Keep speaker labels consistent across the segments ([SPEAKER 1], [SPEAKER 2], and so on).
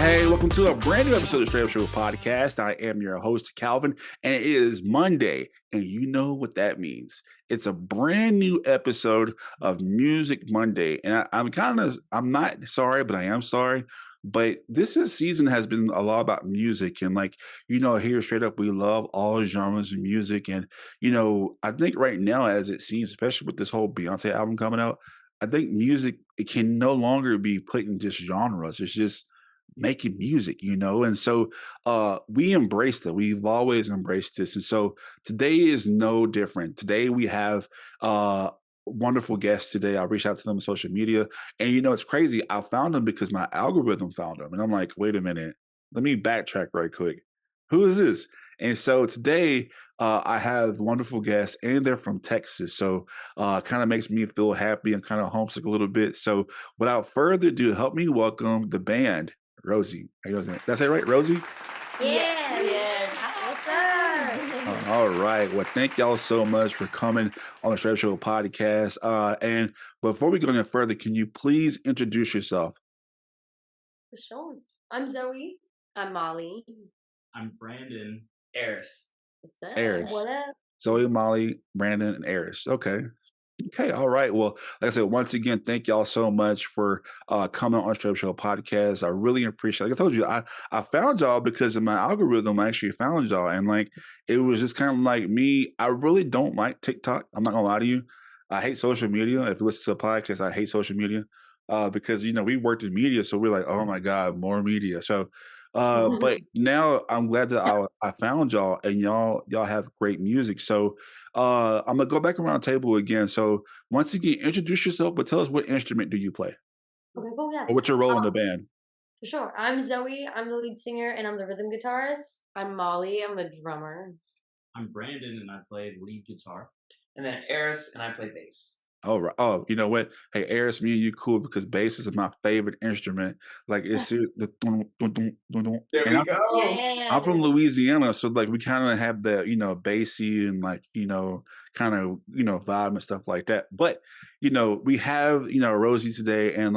[SPEAKER 1] Hey, welcome to a brand new episode of Str8Up Show podcast. I am your host, Calvin, and it is Monday, and you know what that means. It's a brand new episode of Music Monday, and I'm not sorry, but I am sorry. But season has been a lot about music, and here straight up, we love all genres of music, and I think right now, as it seems, especially with this whole Beyonce album coming out, I think music it can no longer be put in just genres. It's just making music, and so we embraced it. We've always embraced this, and so today is no different. Today we have wonderful guests. Today I reached out to them on social media, and it's crazy. I found them because my algorithm found them, and I'm like, wait a minute, let me backtrack right quick. Who is this? And so today I have wonderful guests, and they're from Texas. So kind of makes me feel happy and kind of homesick a little bit. So without further ado, help me welcome the band, RōZY. How you doing? Did I say it right, RōZY?
[SPEAKER 2] Yeah. What's up?
[SPEAKER 1] All right. Well, thank y'all so much for coming on the Str8Up Show podcast. And before we go any further, can you please introduce yourself?
[SPEAKER 2] For sure. I'm Zoe.
[SPEAKER 3] I'm Molly.
[SPEAKER 4] I'm Brandon. Aris.
[SPEAKER 3] What's up?
[SPEAKER 1] Aris.
[SPEAKER 2] What up?
[SPEAKER 1] Zoe Molly, Brandon, and Aris. Okay. All right. Well, like I said, once again, thank y'all so much for coming on Str8Up Show podcast. I really appreciate it. Like I told you, I found y'all because of my algorithm. I actually found y'all. And it was just kind of like me. I really don't like TikTok. I'm not going to lie to you. I hate social media. If you listen to a podcast, I hate social media because, we worked in media. So we're like, oh my God, more media. So, but now I'm glad that I found y'all and y'all have great music. So I'm gonna go back around the table again. So once again, introduce yourself, but tell us what instrument do you play?
[SPEAKER 2] Okay, cool, yeah.
[SPEAKER 1] Or what's your role in the band?
[SPEAKER 2] For sure. I'm Zoe. I'm the lead singer and I'm the rhythm guitarist.
[SPEAKER 3] I'm Molly. I'm the drummer.
[SPEAKER 4] I'm Brandon, and I play lead guitar. And then Aris, and I play bass.
[SPEAKER 1] Oh, right. Oh, you know what? Hey, Aris, me and you cool because bass is my favorite instrument. Like it's the dun, dun, dun, dun, dun.
[SPEAKER 4] There
[SPEAKER 1] And
[SPEAKER 4] we go.
[SPEAKER 2] Yeah.
[SPEAKER 1] I'm from Louisiana, so we kind of have the bassy and kind of vibe and stuff like that. But we have RōZY today, and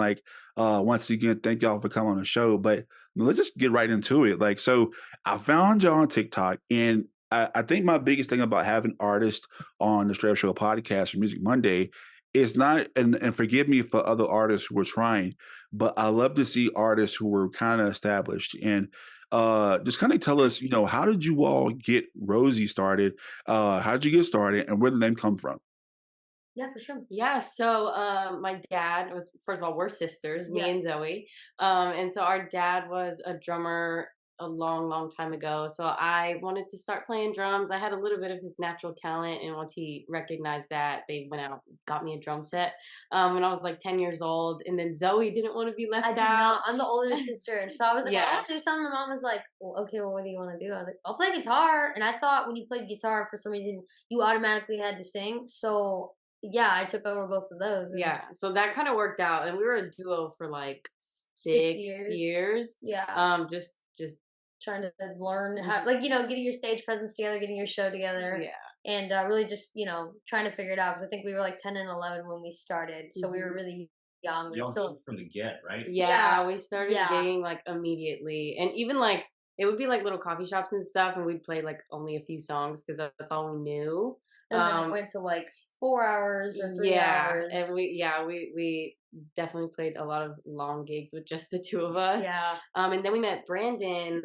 [SPEAKER 1] once again, thank y'all for coming on the show. But let's just get right into it. So I found y'all on TikTok, and I think my biggest thing about having artists on the Str8Up Show podcast for Music Monday is not, and forgive me for other artists who are trying, but I love to see artists who were kind of established and just kind of tell us, how did you all get RōZY started? How did you get started, and where did the name come from?
[SPEAKER 2] Yeah, for sure.
[SPEAKER 3] Yeah, so my dad was, first of all, we're sisters, me and Zoe. And so our dad was a drummer a long time ago. So I wanted to start playing drums. I had a little bit of his natural talent, and once he recognized that, they went out and got me a drum set when I was 10 years old. And then Zoe didn't want to be left
[SPEAKER 2] I did
[SPEAKER 3] out.
[SPEAKER 2] not. I'm the older sister. And so I was like,
[SPEAKER 3] Yeah.
[SPEAKER 2] I want to do something. My mom was like, well, okay, well, what do you want to do? I was like, I'll play guitar. And I thought when you played guitar, for some reason, you automatically had to sing. So yeah, I took over both of those.
[SPEAKER 3] Yeah, so that kind of worked out, and we were a duo for 6 years.
[SPEAKER 2] Yeah.
[SPEAKER 3] Just
[SPEAKER 2] trying to learn how, getting your stage presence together, getting your show together.
[SPEAKER 3] Yeah.
[SPEAKER 2] And really just, trying to figure it out. Because I think we were 10 and 11 when we started. So we were really young.
[SPEAKER 4] Y'all came from the get, right?
[SPEAKER 3] Yeah, we started gigging immediately. And even it would be little coffee shops and stuff, and we'd play only a few songs because that's all we knew.
[SPEAKER 2] And then it went to 4 hours or 3 hours.
[SPEAKER 3] And we definitely played a lot of long gigs with just the two of us.
[SPEAKER 2] Yeah.
[SPEAKER 3] And then we met Brandon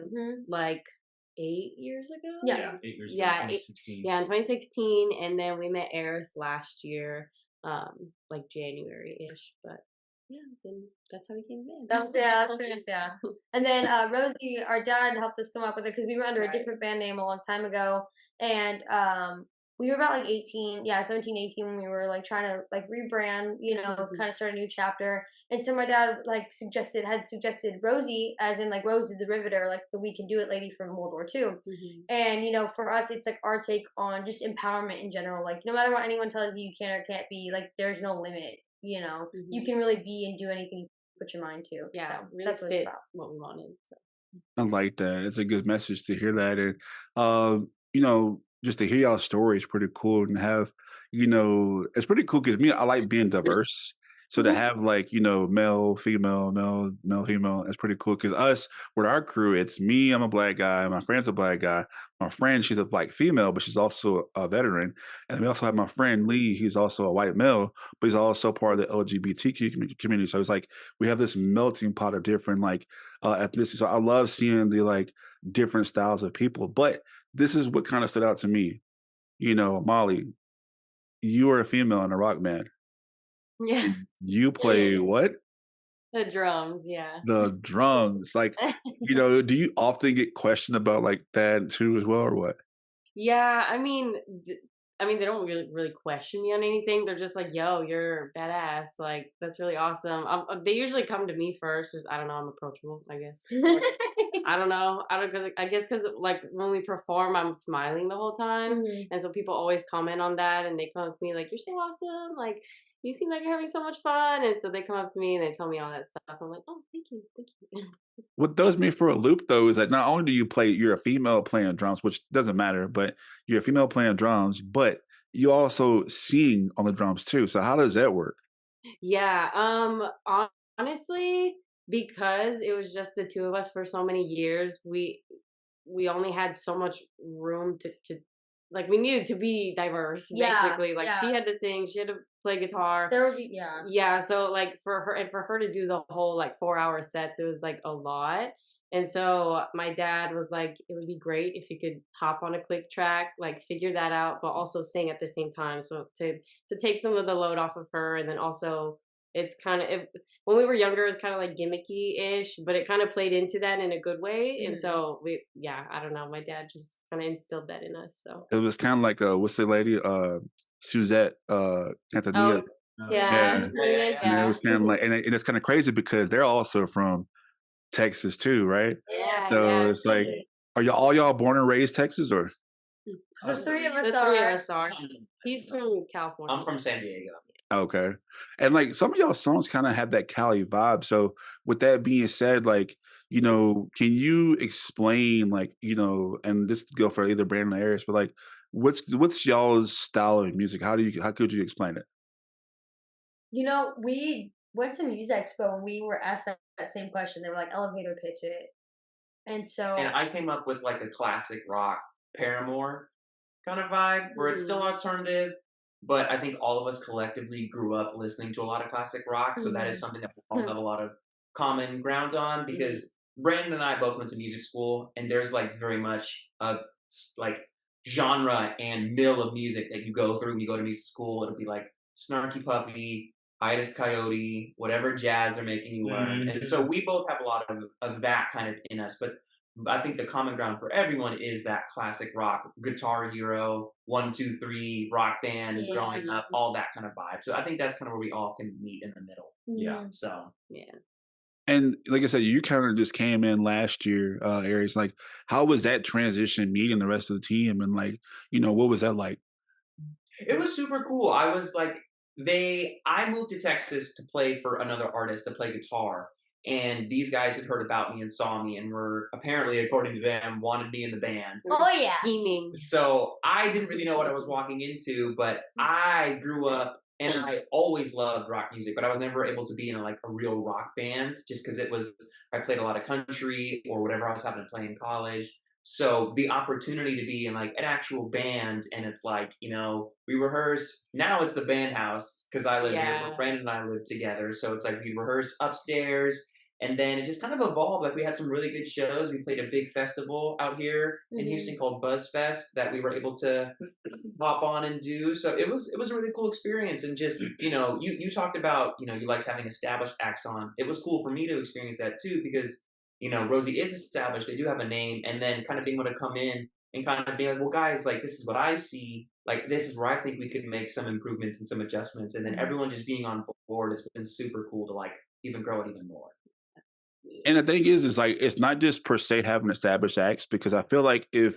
[SPEAKER 3] 8 years ago.
[SPEAKER 2] Yeah.
[SPEAKER 4] 8 years ago.
[SPEAKER 3] Yeah,
[SPEAKER 4] 2016.
[SPEAKER 3] in 2016, and then we met Aris last year, January-ish. But yeah, then that's how we came in.
[SPEAKER 2] That's pretty much, yeah. And then RōZY, our dad helped us come up with it because we were under a different band name a long time ago, and we were about 17, 18 when we were trying to rebrand, kind of start a new chapter. And so my dad suggested RōZY, as in Rozy the Riveter, the We Can Do It lady from World War II.
[SPEAKER 3] Mm-hmm.
[SPEAKER 2] And for us, it's our take on just empowerment in general. No matter what anyone tells you can or can't be, there's no limit. You can really be and do anything you put your mind to.
[SPEAKER 3] Yeah,
[SPEAKER 2] so
[SPEAKER 3] really
[SPEAKER 2] that's what it's about.
[SPEAKER 3] What we wanted. So.
[SPEAKER 1] I like that. It's a good message to hear that, and just to hear y'all story is pretty cool, and have it's pretty cool because I like being diverse. So to have like, male, female, male, female, that's pretty cool. Cause us with our crew, it's me, I'm a black guy, my friend's a black guy. My friend, she's a black female, but she's also a veteran. And we also have my friend Lee, he's also a white male, but he's also part of the LGBTQ community. So it's like we have this melting pot of different like ethnicities. So I love seeing the like different styles of people. But this is what kind of stood out to me. Molly, you are a female in a rock band.
[SPEAKER 3] Yeah.
[SPEAKER 1] And you play what?
[SPEAKER 3] The drums, yeah.
[SPEAKER 1] The drums. Like, do you often get questioned about like that too as well, or what?
[SPEAKER 3] Yeah, they don't really question me on anything. They're just like, "Yo, you're badass. Like, that's really awesome." They usually come to me first. Just I don't know, I'm approachable, I guess. I don't know. I guess because like when we perform, I'm smiling the whole time, and so people always comment on that, and they come up to me like, "You're so awesome. Like, you seem like you're having so much fun." And so they come up to me and they tell me all that stuff. I'm like, "Oh, thank you, thank you."
[SPEAKER 1] What throws me for a loop though is that not only do you're a female playing drums, which doesn't matter, but you're a female playing drums, but you also sing on the drums too. So how does that work?
[SPEAKER 3] Yeah, honestly, because it was just the two of us for so many years, we only had so much room to like we needed to be diverse basically. Like she had to sing, she had to play guitar.
[SPEAKER 2] There would be
[SPEAKER 3] Yeah, so like for her to do the whole like 4 hour sets, it was like a lot. And so my dad was like, it would be great if you could hop on a click track, like figure that out, but also sing at the same time. So to take some of the load off of her, and then also it's kind of when we were younger, it's kind of like gimmicky-ish, but it kind of played into that in a good way. And so I don't know, my dad just kind of instilled that in us. So
[SPEAKER 1] It was kind of like what's the lady? Suzette Antonia.
[SPEAKER 3] oh
[SPEAKER 1] Yeah.
[SPEAKER 3] yeah,
[SPEAKER 1] And it was kind of like, and it's kind of crazy because they're also from Texas too, right? So it's like, are y'all born and raised Texas or?
[SPEAKER 2] the three of us
[SPEAKER 3] the
[SPEAKER 2] are.
[SPEAKER 3] three of us are. He's from California.
[SPEAKER 4] I'm from San Diego.
[SPEAKER 1] Okay. And like some of y'all songs kind of have that Cali vibe. So with that being said, like, can you explain like, and this could go for either Brandon or Aris, but like what's y'all's style of music? How could you explain it?
[SPEAKER 2] We went to Music Expo and we were asked that same question. They were like, elevator pitch it. And so
[SPEAKER 4] And I came up with like a classic rock Paramore kind of vibe where it's still alternative, but I think all of us collectively grew up listening to a lot of classic rock. So that is something that we all have a lot of common ground on because Brandon and I both went to music school, and there's like very much a like genre and mill of music that you go through when you go to music school. It'll be like Snarky Puppy, Itis Coyote, whatever jazz they're making you learn. And so we both have a lot of that kind of in us. But I think the common ground for everyone is that classic rock, Guitar Hero, 1-2-3, rock band, growing up, all that kind of vibe. So I think that's kind of where we all can meet in the middle. Yeah. So
[SPEAKER 3] yeah.
[SPEAKER 1] And like I said, you kind of just came in last year, Aries. Like, how was that transition meeting the rest of the team? And like, what was that like?
[SPEAKER 4] It was super cool. I was like, I moved to Texas to play for another artist to play guitar. And these guys had heard about me and saw me and were apparently, according to them, wanted me in the band.
[SPEAKER 2] Oh yeah.
[SPEAKER 3] Scheming.
[SPEAKER 4] So I didn't really know what I was walking into, but I grew up and I always loved rock music, but I was never able to be in a real rock band just because I played a lot of country or whatever I was having to play in college. So the opportunity to be in like an actual band, and it's like, we rehearse. Now it's the band house because I live here, but Brandon and I live together. So it's like we rehearse upstairs. And then it just kind of evolved. Like we had some really good shows. We played a big festival out here in Houston called BuzzFest that we were able to hop on and do. So it was a really cool experience. And just, you talked about, you liked having established acts on. It was cool for me to experience that too because, RōZY is established. They do have a name. And then kind of being able to come in and kind of be like, well, guys, like this is what I see. Like this is where I think we could make some improvements and some adjustments. And then everyone just being on board has been super cool to like even grow it even more.
[SPEAKER 1] And the thing is like, it's not just per se having established acts, because I feel like I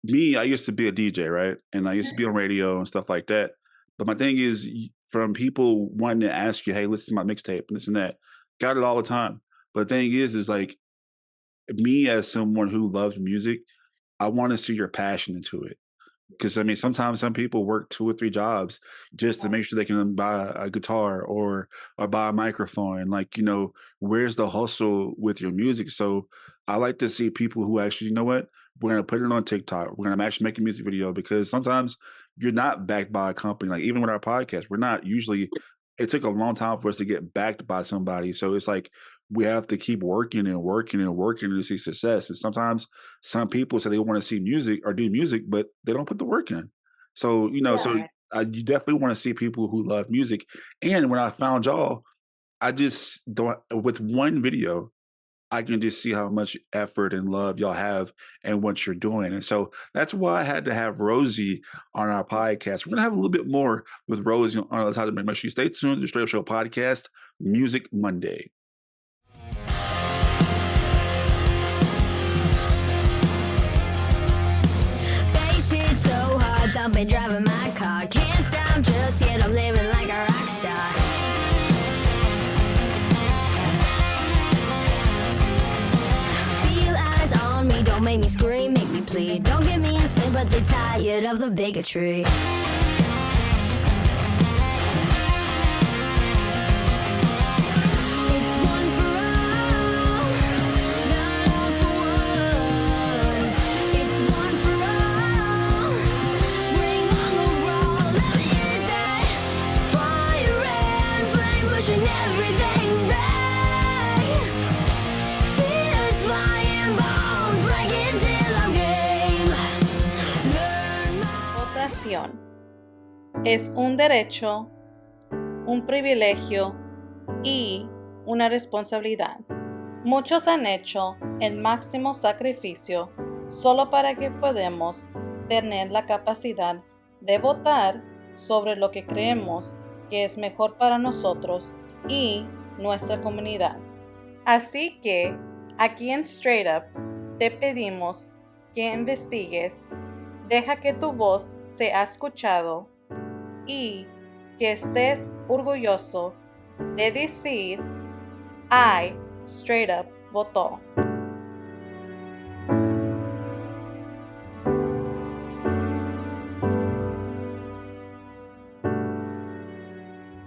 [SPEAKER 1] used to be a DJ, right? And I used to be on radio and stuff like that. But my thing is, from people wanting to ask you, hey, listen to my mixtape and this and that, got it all the time. But the thing is like, me as someone who loves music, I want to see your passion into it. Because I mean, sometimes some people work 2 or 3 jobs just to make sure they can buy a guitar or buy a microphone. Like, where's the hustle with your music? So I like to see people who actually, you know what? We're gonna put it on TikTok. We're gonna actually make a music video because sometimes you're not backed by a company. Like even with our podcast, we're not usually. It took a long time for us to get backed by somebody. So it's like we have to keep working and working and working to see success. And sometimes some people say they want to see music or do music, but they don't put the work in. So,
[SPEAKER 2] Yeah.
[SPEAKER 1] so
[SPEAKER 3] Right.
[SPEAKER 1] you definitely want to see people who love music. And when I found y'all, I just don't, with one video, I can just see how much effort and love y'all have and what you're doing. And so that's why I had to have Rozy on our podcast. We're going to have a little bit more with Rozy on the time. Make sure you stay tuned to the Straight Up Show podcast, Music Monday.
[SPEAKER 5] Been driving my car, can't stop just yet. I'm living like a rock star. Feel eyes on me, don't make me scream, make me plead. Don't give me a sympathy, tired of the bigotry.
[SPEAKER 6] Votación. Es un derecho, un privilegio y una responsabilidad. Muchos han hecho el máximo sacrificio solo para que podamos tener la capacidad de votar sobre lo que creemos que es mejor para nosotros y nuestra comunidad. Así que aquí en Straight Up te pedimos que investigues, deja que tu voz sea escuchado y que estés orgulloso de decir I Straight Up votó.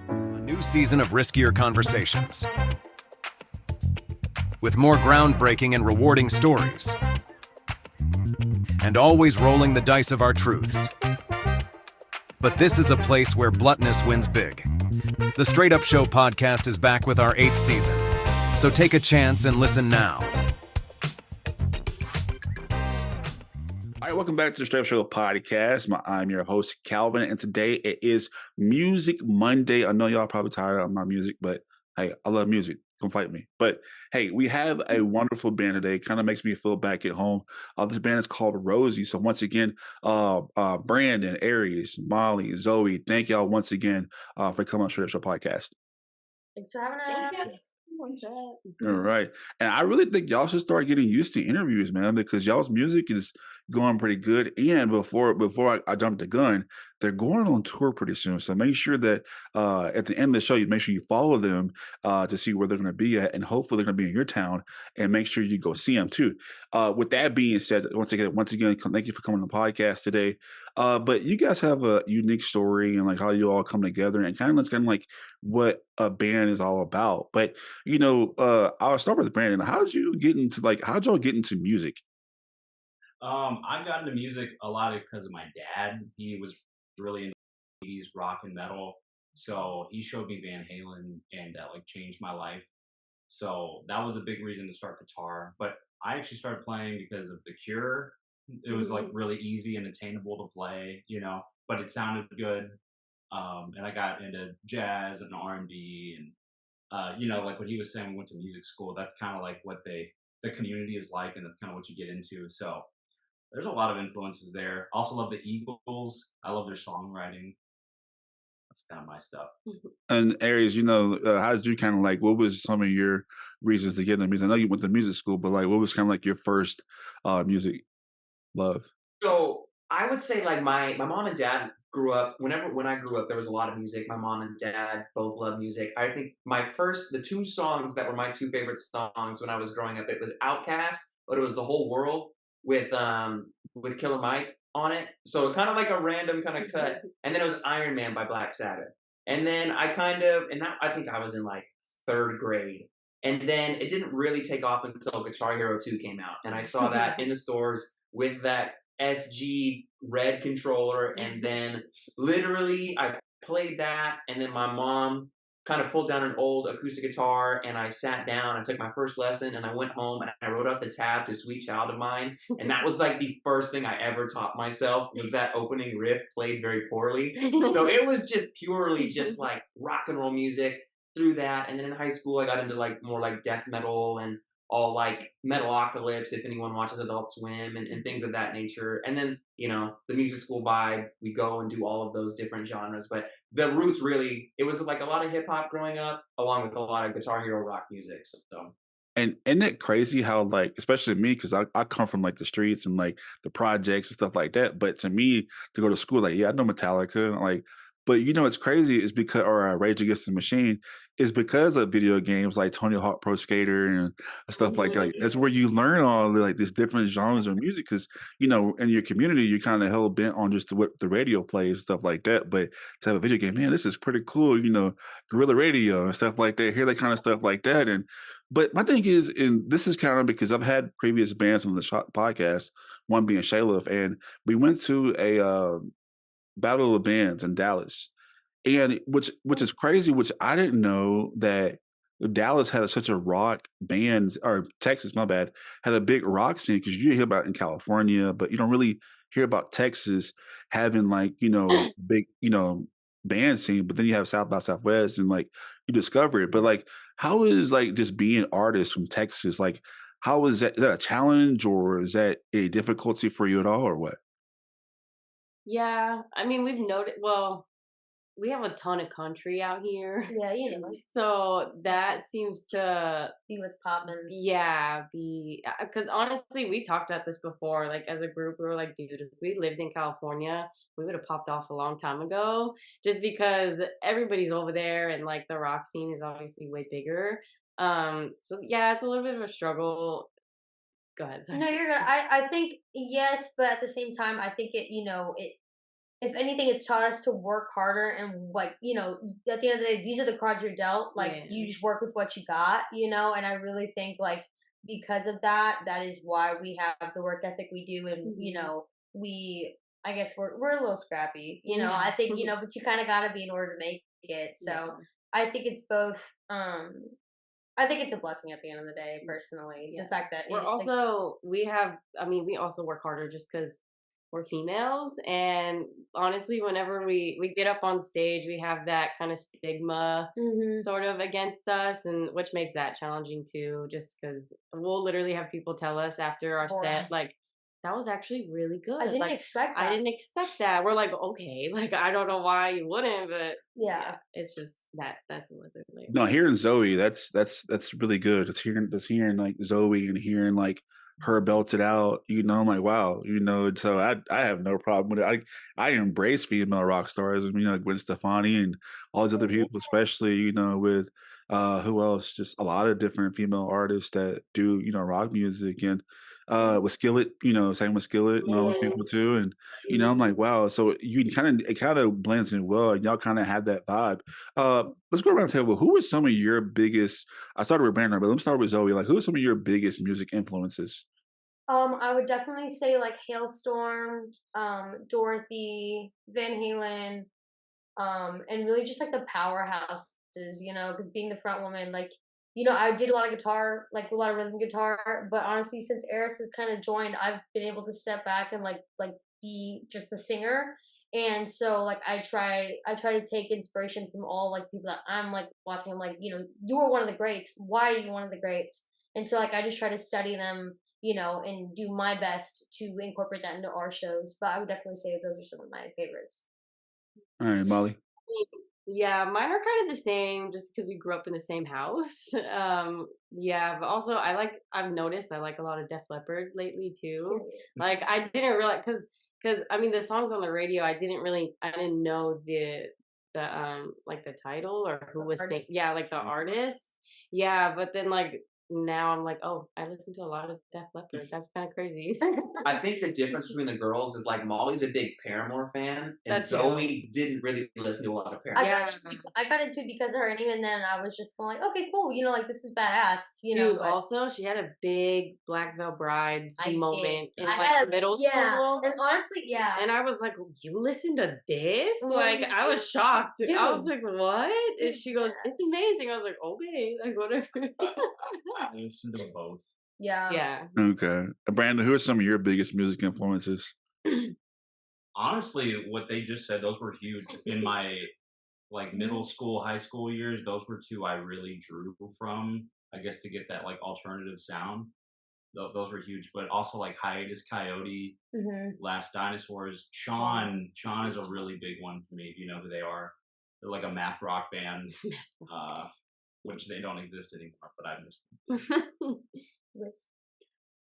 [SPEAKER 7] A new season of riskier conversations with more groundbreaking and rewarding stories, and always rolling the dice of our truths. But this is a place where bluntness wins big. The Straight Up Show podcast is back with our 8th season, so take a chance and listen now.
[SPEAKER 1] All right, welcome back to the Str8Up Show podcast. I'm your host, Calvin, and today it is Music Monday. I know y'all probably tired of my music, but hey, I love music. Don't fight me. But hey, we have a wonderful band today. Kind of makes me feel back at home. This band is called RōZY. So once again, Brandon, Aris, Molly, Zoe, thank y'all once again for coming on Str8Up Show podcast.
[SPEAKER 2] Thanks for having us.
[SPEAKER 1] All right. And I really think y'all should start getting used to interviews, man, because y'all's music is going pretty good. And before I jump the gun, they're going on tour pretty soon. So make sure that at the end of the show, you make sure you follow them to see where they're going to be at. And hopefully they're going to be in your town, and make sure you go see them too. With that being said, once again, thank you for coming on the podcast today. But you guys have a unique story and like how you all come together, and kind of like what a band is all about. But I'll start with Brandon. How'd y'all get into music?
[SPEAKER 8] I got into music a lot because of my dad. He was really into 80s rock and metal, so he showed me Van Halen, and that like changed my life. So that was a big reason to start guitar. But I actually started playing because of The Cure. It was like really easy and attainable to play, but it sounded good. And I got into jazz and R&B, and like what he was saying, we went to music school. That's kind of like what the community is like, and that's kind of what you get into. So there's a lot of influences there. Also love the Eagles. I love their songwriting. That's kind of my stuff.
[SPEAKER 1] And Aries, how did you kind of like? What was some of your reasons to get into music? I know you went to music school, but like, what was kind of like your first music love?
[SPEAKER 4] So I would say like my mom and dad grew up. When I grew up, there was a lot of music. My mom and dad both love music. I think the two songs that were my two favorite songs when I was growing up, it was Outkast, but it was The Whole World with Killer Mike. on it. So kind of like a random kind of cut. And then it was Iron Man by Black Sabbath. And then I think I was in like third grade. And then it didn't really take off until Guitar Hero 2 came out. And I saw that in the stores with that SG red controller. And then literally I played that. And then my mom kind of pulled down an old acoustic guitar and I sat down. I took my first lesson and I went home and I wrote up the tab to Sweet Child of Mine. And that was like the first thing I ever taught myself, was that opening riff played very poorly. So it was just purely just like rock and roll music through that. And then in high school, I got into like more like death metal and all like Metalocalypse, if anyone watches Adult Swim, and things of that nature. And then, the music school vibe, we go and do all of those different genres. But the roots really, it was like a lot of hip hop growing up, along with a lot of Guitar Hero rock music. So.
[SPEAKER 1] And isn't it crazy how, like, especially me, because I come from like the streets and like the projects and stuff like that. But to me, to go to school, like, yeah, I know Metallica, like, but it's crazy is because, or Rage Against the Machine, is because of video games like Tony Hawk Pro Skater and stuff like that's where you learn all like these different genres of music. Because in your community, you're kind of hell bent on just what the radio plays, stuff like that. But to have a video game, man, this is pretty cool. Guerrilla Radio and stuff like that. Hear that kind of stuff like that. But my thing is, and this is kind of because I've had previous bands on the podcast, one being Shayla, and we went to a Battle of the Bands in Dallas, and which is crazy, which I didn't know that Dallas had such a rock band, or Texas, my bad, had a big rock scene, because you hear about it in California, but you don't really hear about Texas having like big band scene. But then you have South by Southwest, and like you discover it. But like, how is like just being artists from Texas, like how is that? Is that a challenge, or is that a difficulty for you at all, or what?
[SPEAKER 3] Yeah, I mean, we've noticed. Well, we have a ton of country out here,
[SPEAKER 2] Yeah,
[SPEAKER 3] so that seems to
[SPEAKER 2] be what's popping.
[SPEAKER 3] Yeah, because honestly, we talked about this before. Like as a group, we were like, dude, if we lived in California, we would have popped off a long time ago. Just because everybody's over there, and like the rock scene is obviously way bigger. So yeah, it's a little bit of a struggle. Go ahead. Sorry.
[SPEAKER 2] No, you're good. I think yes, but at the same time, I think it if anything, it's taught us to work harder, and like at the end of the day, these are the cards you're dealt. Like you just work with what you got, and I really think like because of that, that is why we have the work ethic we do, and we I guess we're a little scrappy, I think but you kind of got to be in order to make it. So I think it's both. I think it's a blessing at the end of the day, personally. The fact that
[SPEAKER 3] we're also we also work harder just because we're females, and honestly, whenever we get up on stage, we have that kind of stigma sort of against us, and which makes that challenging too, just because we'll literally have people tell us after our set, like, that was actually really good.
[SPEAKER 2] I didn't expect that.
[SPEAKER 3] I didn't expect that. We're like, okay, like, I don't know why you wouldn't, but
[SPEAKER 2] yeah
[SPEAKER 3] it's just that's another thing.
[SPEAKER 1] No, hearing Zoe, that's really good. Just hearing like Zoe and hearing like her belt it out, I'm like, wow, so I have no problem with it. I embrace female rock stars, and Gwen Stefani and all these other people, especially with who else, just a lot of different female artists that do rock music, and with Skillet, same with Skillet and all those people too, and I'm like, wow, so it kind of blends in well, and y'all kind of have that vibe. Let's go around the table. Who are some of your biggest? I started with Brandon, but let me start with Zoe. Like, who are some of your biggest music influences?
[SPEAKER 2] I would definitely say like Hailstorm, Dorothy, Van Halen, and really just like the powerhouses, because being the front woman, like, I did a lot of guitar, like a lot of rhythm guitar, but honestly, since Aris has kind of joined, I've been able to step back and like be just the singer. And so like I try to take inspiration from all like people that I'm like watching. I'm like, you are one of the greats. Why are you one of the greats? And so like I just try to study them, and do my best to incorporate that into our shows. But I would definitely say those are some of my favorites.
[SPEAKER 1] All right, Molly.
[SPEAKER 3] Yeah, mine are kind of the same, just because we grew up in the same house. Yeah, but also I've noticed I like a lot of Def Leppard lately too. Like I didn't realize, because I mean the songs on the radio, I didn't know the like the title or who was like the artist. Yeah, but then like now I'm like, oh, I listen to a lot of Def Leppard. That's kind of crazy.
[SPEAKER 4] I think the difference between the girls is like Molly's a big Paramore fan, and
[SPEAKER 3] That too.
[SPEAKER 4] Zoe didn't really listen to a lot of
[SPEAKER 2] I
[SPEAKER 4] Paramore.
[SPEAKER 2] got into it because of her, and even then, I was just like, okay, cool, like this is badass,
[SPEAKER 3] Dude, also, she had a big Black Veil Brides moment in middle school.
[SPEAKER 2] And honestly,
[SPEAKER 3] And I was like, you listen to this? Like, I was shocked.
[SPEAKER 2] Dude.
[SPEAKER 3] I was like, what?
[SPEAKER 2] Dude,
[SPEAKER 3] And she goes, it's amazing. I was like, okay, like whatever.
[SPEAKER 8] I listen to both.
[SPEAKER 3] Yeah.
[SPEAKER 1] Okay. Brandon, who are some of your biggest music influences?
[SPEAKER 8] Honestly, what they just said, those were huge. In my like middle school, high school years, those were two I really drew from, I guess, to get that like alternative sound. Those were huge, but also like Hiatus Coyote, Last Dinosaurs. Sean is a really big one for me. If you know who they are, they're like a math rock band, which they don't exist anymore, but I miss them.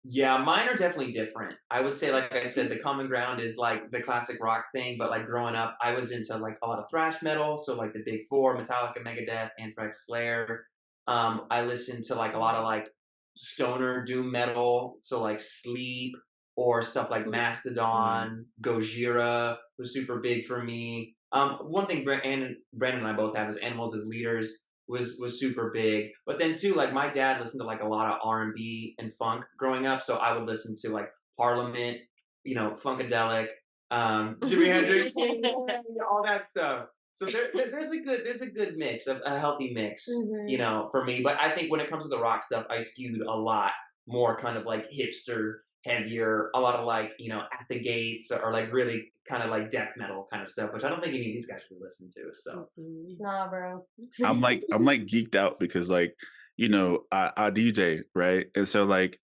[SPEAKER 4] Yeah, mine are definitely different. I would say, like I said, the common ground is like the classic rock thing, but like growing up, I was into like a lot of thrash metal, so like the big four, Metallica, Megadeth, Anthrax, Slayer. I listened to like a lot of like stoner doom metal, so like Sleep or stuff like Mastodon, Gojira was super big for me. One thing Brandon and I both have is Animals as Leaders was super big. But then too, like my dad listened to like a lot of R&B and funk growing up, so I would listen to like Parliament, Funkadelic, Jimi Hendrix, all that stuff. So there's a good mix of a healthy mix, for me. But I think when it comes to the rock stuff, I skewed a lot more kind of like hipster, heavier, a lot of like At the Gates or like really kind of like death metal kind of stuff, which I don't think any of these guys would listen to. So
[SPEAKER 2] nah, bro.
[SPEAKER 1] I'm like geeked out because like I DJ, right, and so like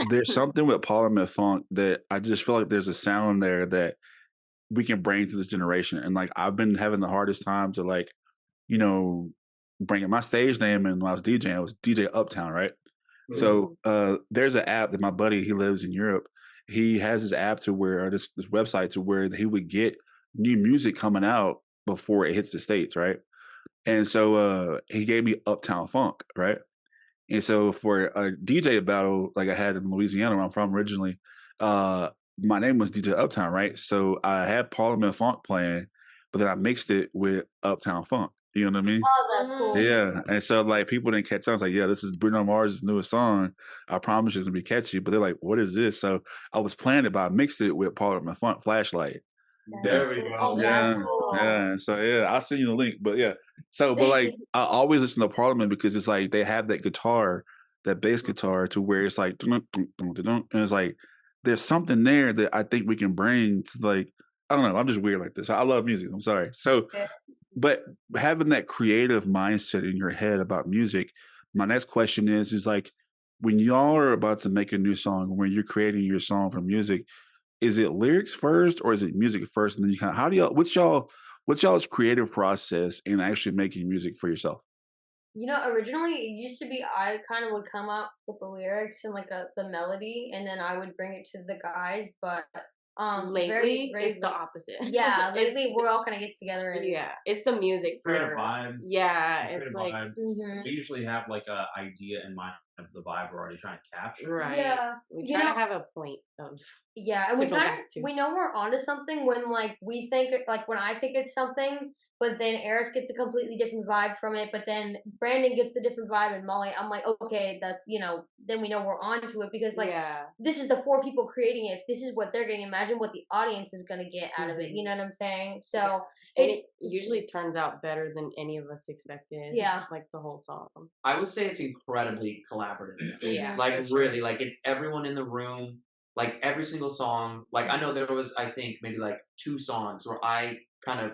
[SPEAKER 1] there's something with Parliament Funk that I just feel like there's a sound there that we can bring to this generation, and like I've been having the hardest time to like bringing my stage name. And when I was DJing, it was DJ Uptown, right? So there's an app that my buddy, he lives in Europe, he has this app to where, or this website to where he would get new music coming out before it hits the States, right? And so he gave me Uptown Funk, right? And so for a DJ battle like I had in Louisiana, where I'm from originally, my name was DJ Uptown, right? So I had Parliament Funk playing, but then I mixed it with Uptown Funk. You know what I mean?
[SPEAKER 2] Oh, that's cool.
[SPEAKER 1] Yeah. And so like people didn't catch on. I was like, yeah, this is Bruno Mars' newest song. I promise it's gonna be catchy. But they're like, what is this? So I was playing it, but I mixed it with Parliament Funk Flashlight.
[SPEAKER 4] there we go.
[SPEAKER 2] Oh,
[SPEAKER 1] Yeah,
[SPEAKER 2] that's cool.
[SPEAKER 1] yeah. So yeah, I'll send you the link. But yeah, so but like I always listen to Parliament because it's like they have that guitar, that bass guitar, to where it's like, and it's like there's something there that I think we can bring to like, I don't know. I'm just weird like this. I love music. I'm sorry. So, but having that creative mindset in your head about music, my next question is like, when y'all are about to make a new song, when you're creating your song for music, is it lyrics first or is it music first? And then you kind of, how do y'all, what's y'all's creative process in actually making music for yourself?
[SPEAKER 2] Originally it used to be I kind of would come up with the lyrics and like the melody, and then I would bring it to the guys. But
[SPEAKER 3] lately it's the opposite.
[SPEAKER 2] Yeah, lately we're all kind of gets together and
[SPEAKER 3] it's the music
[SPEAKER 8] Create a
[SPEAKER 3] first.
[SPEAKER 8] vibe.
[SPEAKER 3] Yeah,
[SPEAKER 8] Create
[SPEAKER 3] it's
[SPEAKER 8] a
[SPEAKER 3] like
[SPEAKER 8] vibe. We usually have like a idea in mind of the vibe we're already trying to capture.
[SPEAKER 3] right.
[SPEAKER 2] Yeah,
[SPEAKER 3] We try to have a point of
[SPEAKER 2] and
[SPEAKER 3] to
[SPEAKER 2] we
[SPEAKER 3] go
[SPEAKER 2] kind of
[SPEAKER 3] back to.
[SPEAKER 2] we know we're onto something when like we think like when I think it's something, but then Aris gets a completely different vibe from it, but then Brandon gets a different vibe, and Molly, I'm like, okay, that's then we know we're onto it because like this is the 4 people creating it. If this is what they're getting, imagine what the audience is gonna get out of it. You know what I'm saying? So
[SPEAKER 3] it usually turns out better than any of us expected.
[SPEAKER 2] Yeah,
[SPEAKER 3] like the whole song.
[SPEAKER 4] I would say it's incredibly collaborative.
[SPEAKER 3] Yeah,
[SPEAKER 4] like really, like it's everyone in the room. Like every single song. Like I know there was, I think maybe like 2 songs where I kind of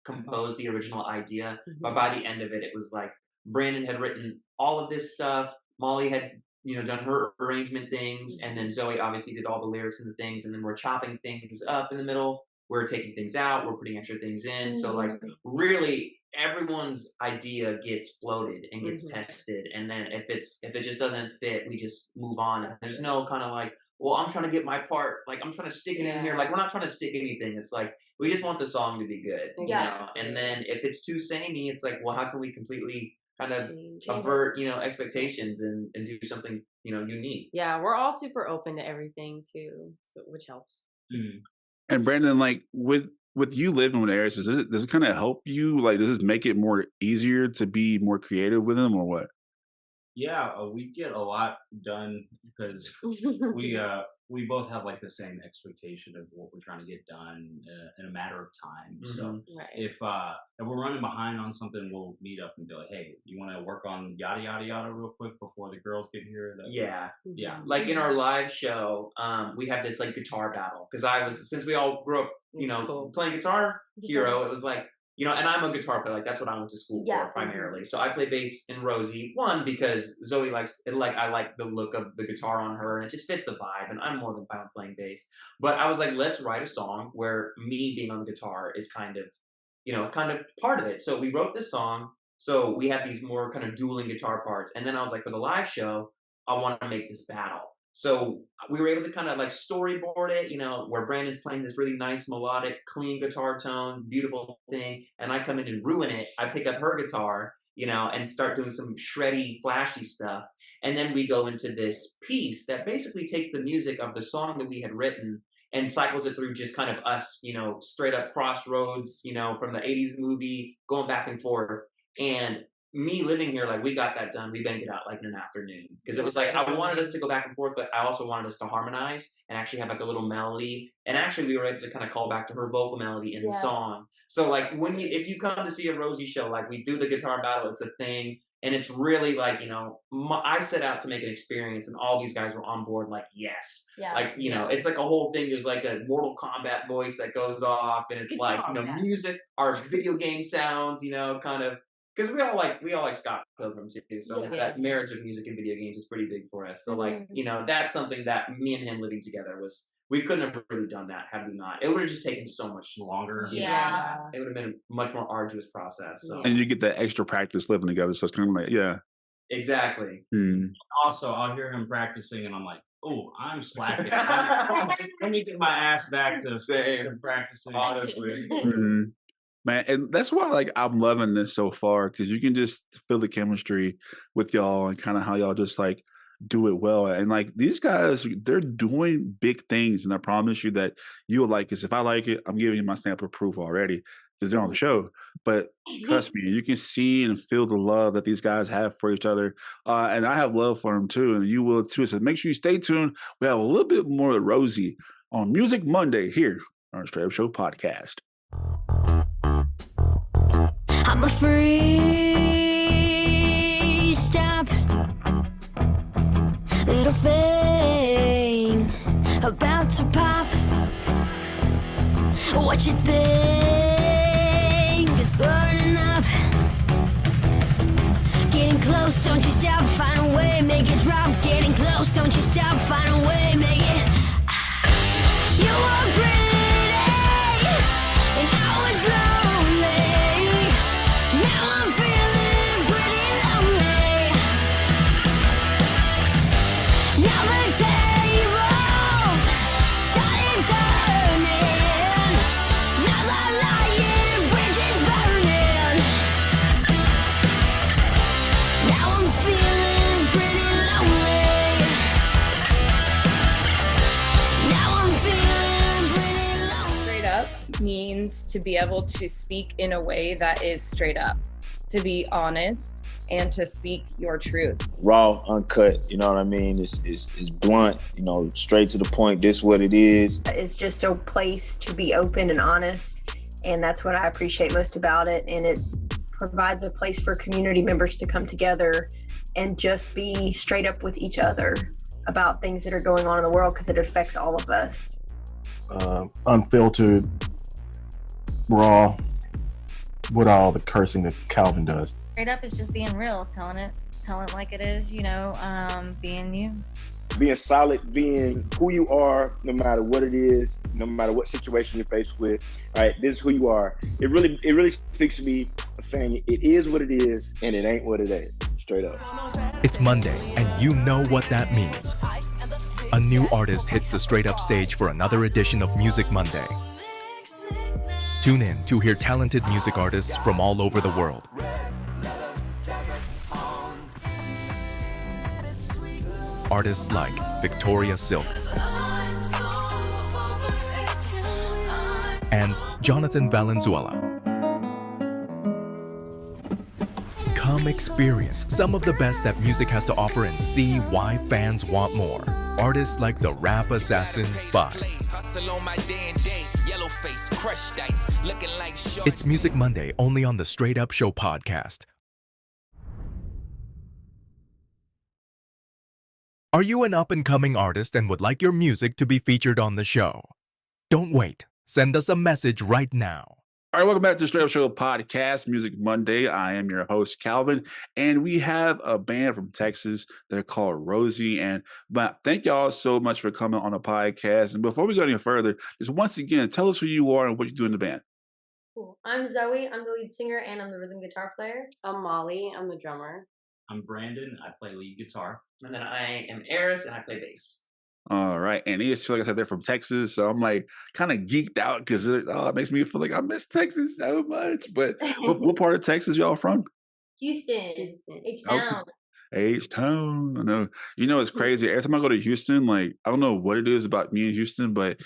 [SPEAKER 4] composed the original idea, but by the end of it, it was like Brandon had written all of this stuff. Molly had done her arrangement things, and then Zoe obviously did all the lyrics and the things, and then we're chopping things up in the middle. We're taking things out. We're putting extra things in. So like really everyone's idea gets floated and gets tested, and then if it just doesn't fit, we just move on. There's no kind of like, well, I'm trying to get my part, like I'm trying to stick it in here. Like we're not trying to stick anything. It's like we just want the song to be good. And then if it's too samey, it's like, well, how can we completely kind of avert, expectations and do something, unique.
[SPEAKER 3] Yeah, we're all super open to everything too, so which helps.
[SPEAKER 8] Mm.
[SPEAKER 1] And Brandon, like with you living with Aris, does it kind of help you? Like, does this make it more easier to be more creative with him, or what?
[SPEAKER 8] Yeah, we get a lot done because we both have like the same expectation of what we're trying to get done in a matter of time. So
[SPEAKER 3] Right.
[SPEAKER 8] if we're running behind on something, we'll meet up and be like, hey, you want to work on yada yada yada real quick before the girls get here?
[SPEAKER 4] Yeah.
[SPEAKER 8] Yeah.
[SPEAKER 4] Like in our live show, we have this like guitar battle because since we all grew up,
[SPEAKER 3] Cool.
[SPEAKER 4] playing Guitar Hero, it was like, and I'm a guitar player. Like that's what I went to school
[SPEAKER 2] Yeah.
[SPEAKER 4] for primarily. So I play bass in RōZY. One, because Zoe likes it. Like I like the look of the guitar on her, and it just fits the vibe. And I'm more than fine with playing bass. But I was like, let's write a song where me being on the guitar is kind of part of it. So we wrote this song. So we have these more kind of dueling guitar parts. And then I was like, for the live show, I want to make this battle. So we were able to kind of like storyboard it, where Brandon's playing this really nice, melodic, clean guitar tone, beautiful thing. And I come in and ruin it. I pick up her guitar, and start doing some shreddy, flashy stuff. And then we go into this piece that basically takes the music of the song that we had written and cycles it through just kind of us, straight up crossroads, from the 80s movie, going back and forth. And me living here, like we got that done. We banged it out like in an afternoon because it was like I wanted us to go back and forth, but I also wanted us to harmonize and actually have like a little melody. And actually, we were able to kind of call back to her vocal melody in the song. So like if you come to see a RōZY show, like we do the guitar battle, it's a thing, and it's really like I set out to make an experience, and all these guys were on board. Like yes, like it's like a whole thing. There's like a Mortal Kombat voice that goes off, and it's like music, our video game sounds, kind of. Because we all like Scott Pilgrim too, so that marriage of music and video games is pretty big for us. So like that's something that me and him living together we couldn't have really done that had we not. It would have just taken so much longer.
[SPEAKER 2] Yeah.
[SPEAKER 4] It would have been a much more arduous process. So.
[SPEAKER 1] And you get that extra practice living together, so it's kind of like
[SPEAKER 4] Exactly.
[SPEAKER 8] Also, I'll hear him practicing, and I'm like, oh, I'm slacking. Let me get my ass back to practicing. Honestly.
[SPEAKER 1] Man, and that's why like I'm loving this so far, because you can just feel the chemistry with y'all and kind of how y'all just like do it well. And like these guys, they're doing big things, and I promise you that you'll like this. If I like it, I'm giving you my stamp of proof already because they're on the show. But trust me, you can see and feel the love that these guys have for each other, and I have love for them too, and you will too. So make sure you stay tuned. We have a little bit more of RōZY on Music Monday here on our Str8Up Show podcast.
[SPEAKER 5] I'm a free stop, little thing about to pop. What you think is burning up? Getting close, don't you stop, find a way, make it drop. Getting close, don't you stop, find a way, make it. You were pretty, and I was lonely. Now I'm feeling pretty lonely. Now the tables starting turning. Now the lying bridges burning. Now I'm feeling pretty lonely. Now I'm feeling pretty lonely.
[SPEAKER 9] Straight up means to be able to speak in a way that is straight up, to be honest, and to speak your truth.
[SPEAKER 10] Raw, uncut, you know what I mean? It's blunt, straight to the point. This is what it is.
[SPEAKER 11] It's just a place to be open and honest, and that's what I appreciate most about it. And it provides a place for community members to come together and just be straight up with each other about things that are going on in the world, because it affects all of us.
[SPEAKER 12] Unfiltered, raw, with all the cursing that Calvin does.
[SPEAKER 13] Straight up is just being real, telling it like it is, being you.
[SPEAKER 10] Being solid, being who you are, no matter what it is, no matter what situation you're faced with. All right, this is who you are. It really speaks to me, saying it is what it is and it ain't what it ain't. Straight up.
[SPEAKER 14] It's Monday, and you know what that means. A new artist hits the Str8Up stage for another edition of Music Monday. Tune in to hear talented music artists from all over the world. artists like Victoria Silk and Jonathan Valenzuela. Come experience some of the best that music has to offer and see why fans want more. Artists like the rap assassin 5. It's Music Monday only on the Str8Up Show podcast. Are you an up-and-coming artist and would like your music to be featured on the show? Don't wait. Send us a message right now.
[SPEAKER 1] All right, welcome back to the Str8Up Show podcast, Music Monday. I am your host, Calvin, and we have a band from Texas. They're called RōZY, but thank y'all so much for coming on the podcast. And before we go any further, just once again, tell us who you are and what you do in the band.
[SPEAKER 2] Cool. I'm Zoe. I'm the lead singer, and I'm the rhythm guitar player.
[SPEAKER 3] I'm Molly. I'm the drummer.
[SPEAKER 8] I'm Brandon. I play lead guitar.
[SPEAKER 4] And then I am Aris, and I play bass.
[SPEAKER 1] All right, and it's like I said, they're from Texas, so I'm like kind of geeked out because it makes me feel like I miss Texas so much. But what part of Texas y'all from?
[SPEAKER 2] Houston. H-Town.
[SPEAKER 1] H-Town. I know. You know, it's crazy. Every time I go to Houston, like I don't know what it is about me in Houston, but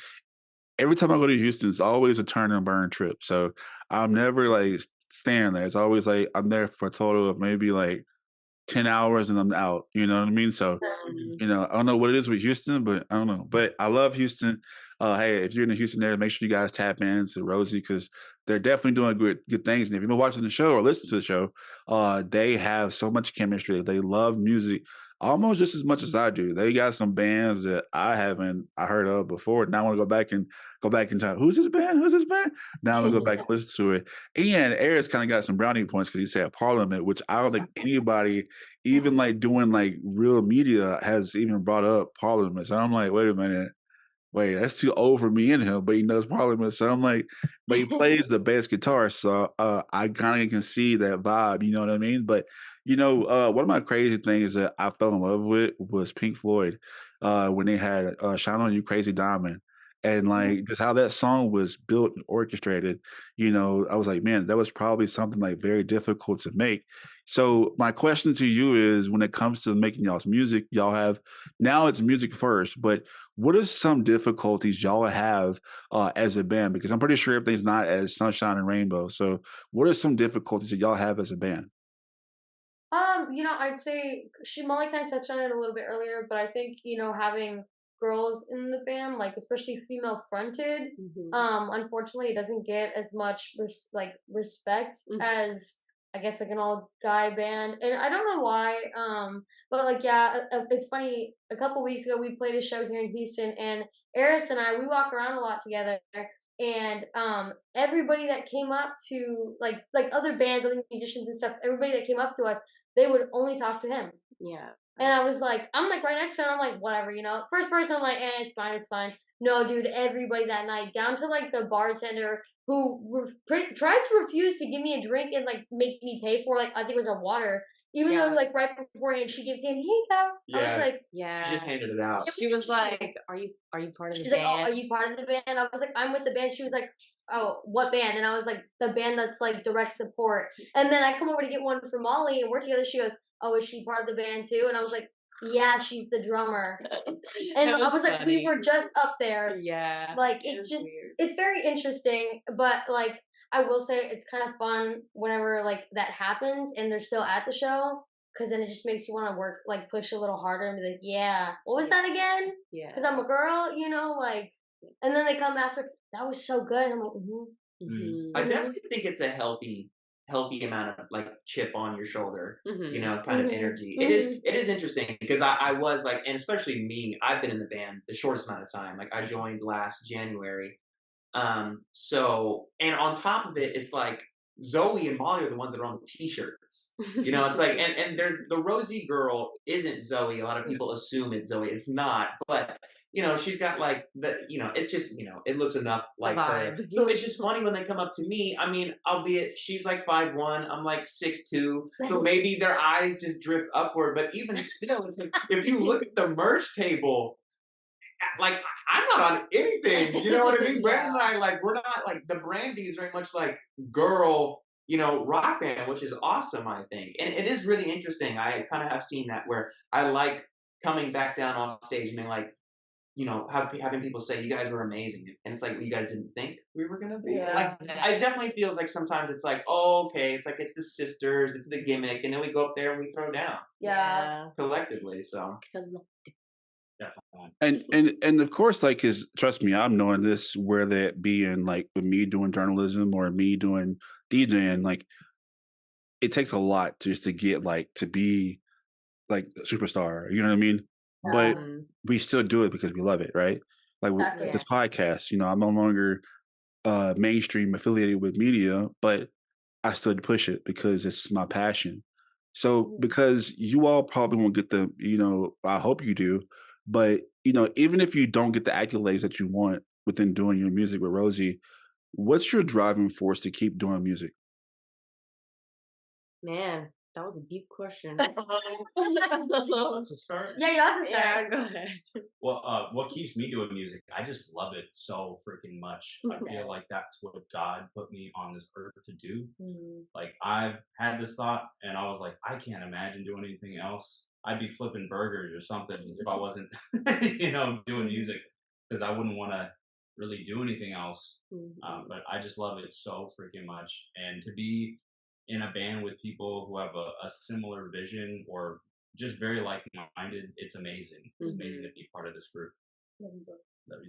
[SPEAKER 1] every time I go to Houston, it's always a turn and burn trip. So I'm never like staying there. It's always like I'm there for a total of maybe like 10 hours and I'm out. You know what I mean? So, you know, I don't know what it is with Houston, but I don't know. But I love Houston. Hey, if you're in the Houston area, make sure you guys tap into RōZY because they're definitely doing good things. And if you've been watching the show or listening to the show, they have so much chemistry. They love music almost just as much as I do. They got some bands that I heard of before. Now I want to go back and talk. Who's this band? Now I'm gonna go back and listen to it. And Aris kind of got some brownie points because he said Parliament, which I don't think anybody, even like doing like real media, has even brought up Parliament. So I'm like, wait a minute. Wait, that's too old for me and him, but he knows Parliament. So I'm like, but he plays the bass guitar. So I kind of can see that vibe, you know what I mean? But, you know, one of my crazy things that I fell in love with was Pink Floyd when they had Shine On You Crazy Diamond. And like just how that song was built and orchestrated, you know, I was like, man, that was probably something like very difficult to make. So my question to you is when it comes to making y'all's music, y'all have now it's music first, but what are some difficulties y'all have as a band? Because I'm pretty sure everything's not as sunshine and rainbow. So what are some difficulties that y'all have as a band?
[SPEAKER 2] You know, I'd say Molly kind of touched on it a little bit earlier, but I think, you know, having girls in the band, like especially female fronted, unfortunately it doesn't get as much respect as I guess like an all guy band, and I don't know why, but like yeah, it's funny, a couple weeks ago we played a show here in Houston, and Aris and I, we walk around a lot together, and everybody that came up to like other bands, other musicians and stuff, everybody that came up to us, they would only talk to him.
[SPEAKER 3] Yeah.
[SPEAKER 2] And I was like, I'm like right next to him. I'm like, whatever, you know. First person, I'm like, it's fine. No, dude, everybody that night, down to like the bartender who tried to refuse to give me a drink and like make me pay for like I think it was a water. Even though like right beforehand she gave it to him, here you go. I was like,
[SPEAKER 3] yeah,
[SPEAKER 4] you just handed it out.
[SPEAKER 3] She was like, are you part of the
[SPEAKER 2] she's
[SPEAKER 3] band?
[SPEAKER 2] like, oh, are you part of the band? I was like, I'm with the band. She was like, oh, what band? And I was like, the band that's like direct support. And then I come over to get one for Molly, and we're together. She goes, oh, is she part of the band too? And I was like, yeah, she's the drummer. And I was like, we were just up there.
[SPEAKER 3] Yeah.
[SPEAKER 2] Like, it's just, weird. It's very interesting, but like, I will say it's kind of fun whenever like that happens and they're still at the show, because then it just makes you want to work, like push a little harder and be like, yeah, what was that again?
[SPEAKER 3] Yeah.
[SPEAKER 2] Because I'm a girl, you know, like, and then they come after, that was so good. And I'm like,
[SPEAKER 4] I definitely think it's a healthy amount of like chip on your shoulder, you know, kind of energy. It is interesting because I was like, and especially me, I've been in the band the shortest amount of time. Like I joined last January. So, and on top of it, it's like Zoe and Molly are the ones that are on the t-shirts, you know, it's like, and there's the RōZY girl isn't Zoe. A lot of people assume it's Zoe. It's not, but you know, she's got like you know, it just, you know, it looks enough like her. So it's just funny when they come up to me. I mean, albeit she's like 5'1", I'm like 6'2", so maybe their eyes just drift upward. But even still, it's like, if you look at the merch table, like I'm not on anything, you know what I mean? Brandon and I, like, we're not like, the Brandy is very much like girl, you know, rock band, which is awesome, I think. And it is really interesting. I kind of have seen that where I like coming back down off stage and being like, having people say you guys were amazing, and it's like you guys didn't think we were gonna be.
[SPEAKER 2] Yeah.
[SPEAKER 4] Like, I definitely feels like sometimes it's like, oh, okay, it's like it's the sisters, it's the gimmick, and then we go up there and we throw down collectively. So
[SPEAKER 8] Definitely.
[SPEAKER 1] And of course, like, cause trust me, I'm knowing this, whether it be in like with me doing journalism or me doing DJing, like it takes a lot just to get like to be like a superstar. You know what I mean? But we still do it because we love it, right? Like with
[SPEAKER 2] Exactly.
[SPEAKER 1] this podcast, I'm no longer mainstream affiliated with media, but I still push it because it's my passion. So because you all probably won't get the, I hope you do, but even if you don't get the accolades that you want within doing your music with RōZY, what's your driving force to keep doing music?
[SPEAKER 3] Man, that was a deep question.
[SPEAKER 8] Wants to start?
[SPEAKER 2] Yeah, you have to start.
[SPEAKER 3] Yeah, go ahead.
[SPEAKER 8] Well, what keeps me doing music? I just love it so freaking much. I feel like that's what God put me on this earth to do. Like, I've had this thought, and I was like, I can't imagine doing anything else. I'd be flipping burgers or something if I wasn't, doing music, because I wouldn't want to really do anything else. But I just love it so freaking much, and to be in a band with people who have a similar vision or just very like-minded, it's amazing. It's amazing to be part of this group.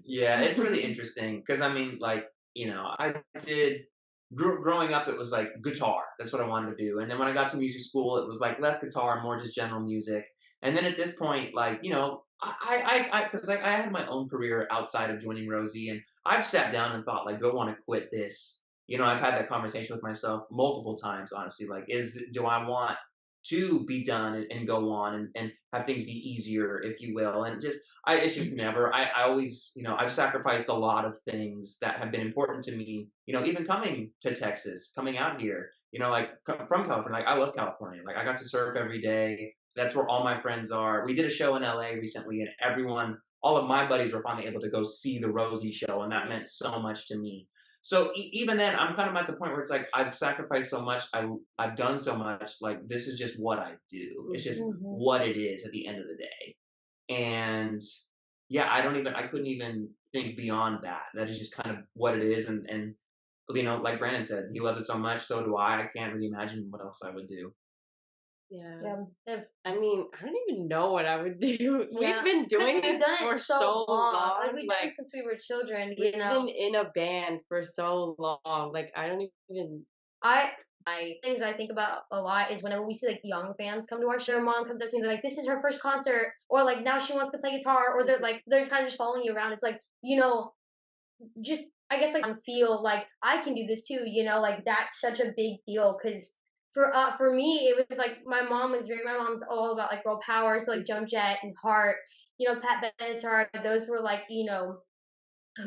[SPEAKER 4] Yeah, it's really interesting because I mean, like, I did growing up. It was like guitar. That's what I wanted to do. And then when I got to music school, it was like less guitar, more just general music. And then at this point, like, because I had my own career outside of joining RōZY, and I've sat down and thought, like, do I want to quit this? I've had that conversation with myself multiple times, honestly. Like, do I want to be done and go on and have things be easier, if you will? And it's just never. I always, I've sacrificed a lot of things that have been important to me. Even coming to Texas, coming out here, like from California. Like, I love California. Like, I got to surf every day. That's where all my friends are. We did a show in LA recently, and all of my buddies were finally able to go see the RōZY show, and that meant so much to me. So even then, I'm kind of at the point where it's like I've sacrificed so much, I've done so much. Like, this is just what I do. It's just what it is at the end of the day. And yeah, I couldn't even think beyond that. That is just kind of what it is. And like Brandon said, he loves it so much. So do I. I can't really imagine what else I would do.
[SPEAKER 3] Yeah. I mean, I don't even know what I would do.
[SPEAKER 2] Yeah.
[SPEAKER 3] We've been doing
[SPEAKER 2] We've
[SPEAKER 3] this
[SPEAKER 2] done
[SPEAKER 3] for
[SPEAKER 2] it
[SPEAKER 3] so long.
[SPEAKER 2] Like, we've done it since we were children.
[SPEAKER 3] We've been in a band for so long. Like, I don't even.
[SPEAKER 2] Things I think about a lot is whenever we see like young fans come to our show, mom comes up to me, they're like, this is her first concert, or like now she wants to play guitar, or they're kind of just following you around. It's like, just I guess like I feel like I can do this too, like that's such a big deal because for me it was like my mom's all about like girl power, so like Joan Jett and Heart, Pat Benatar, those were like,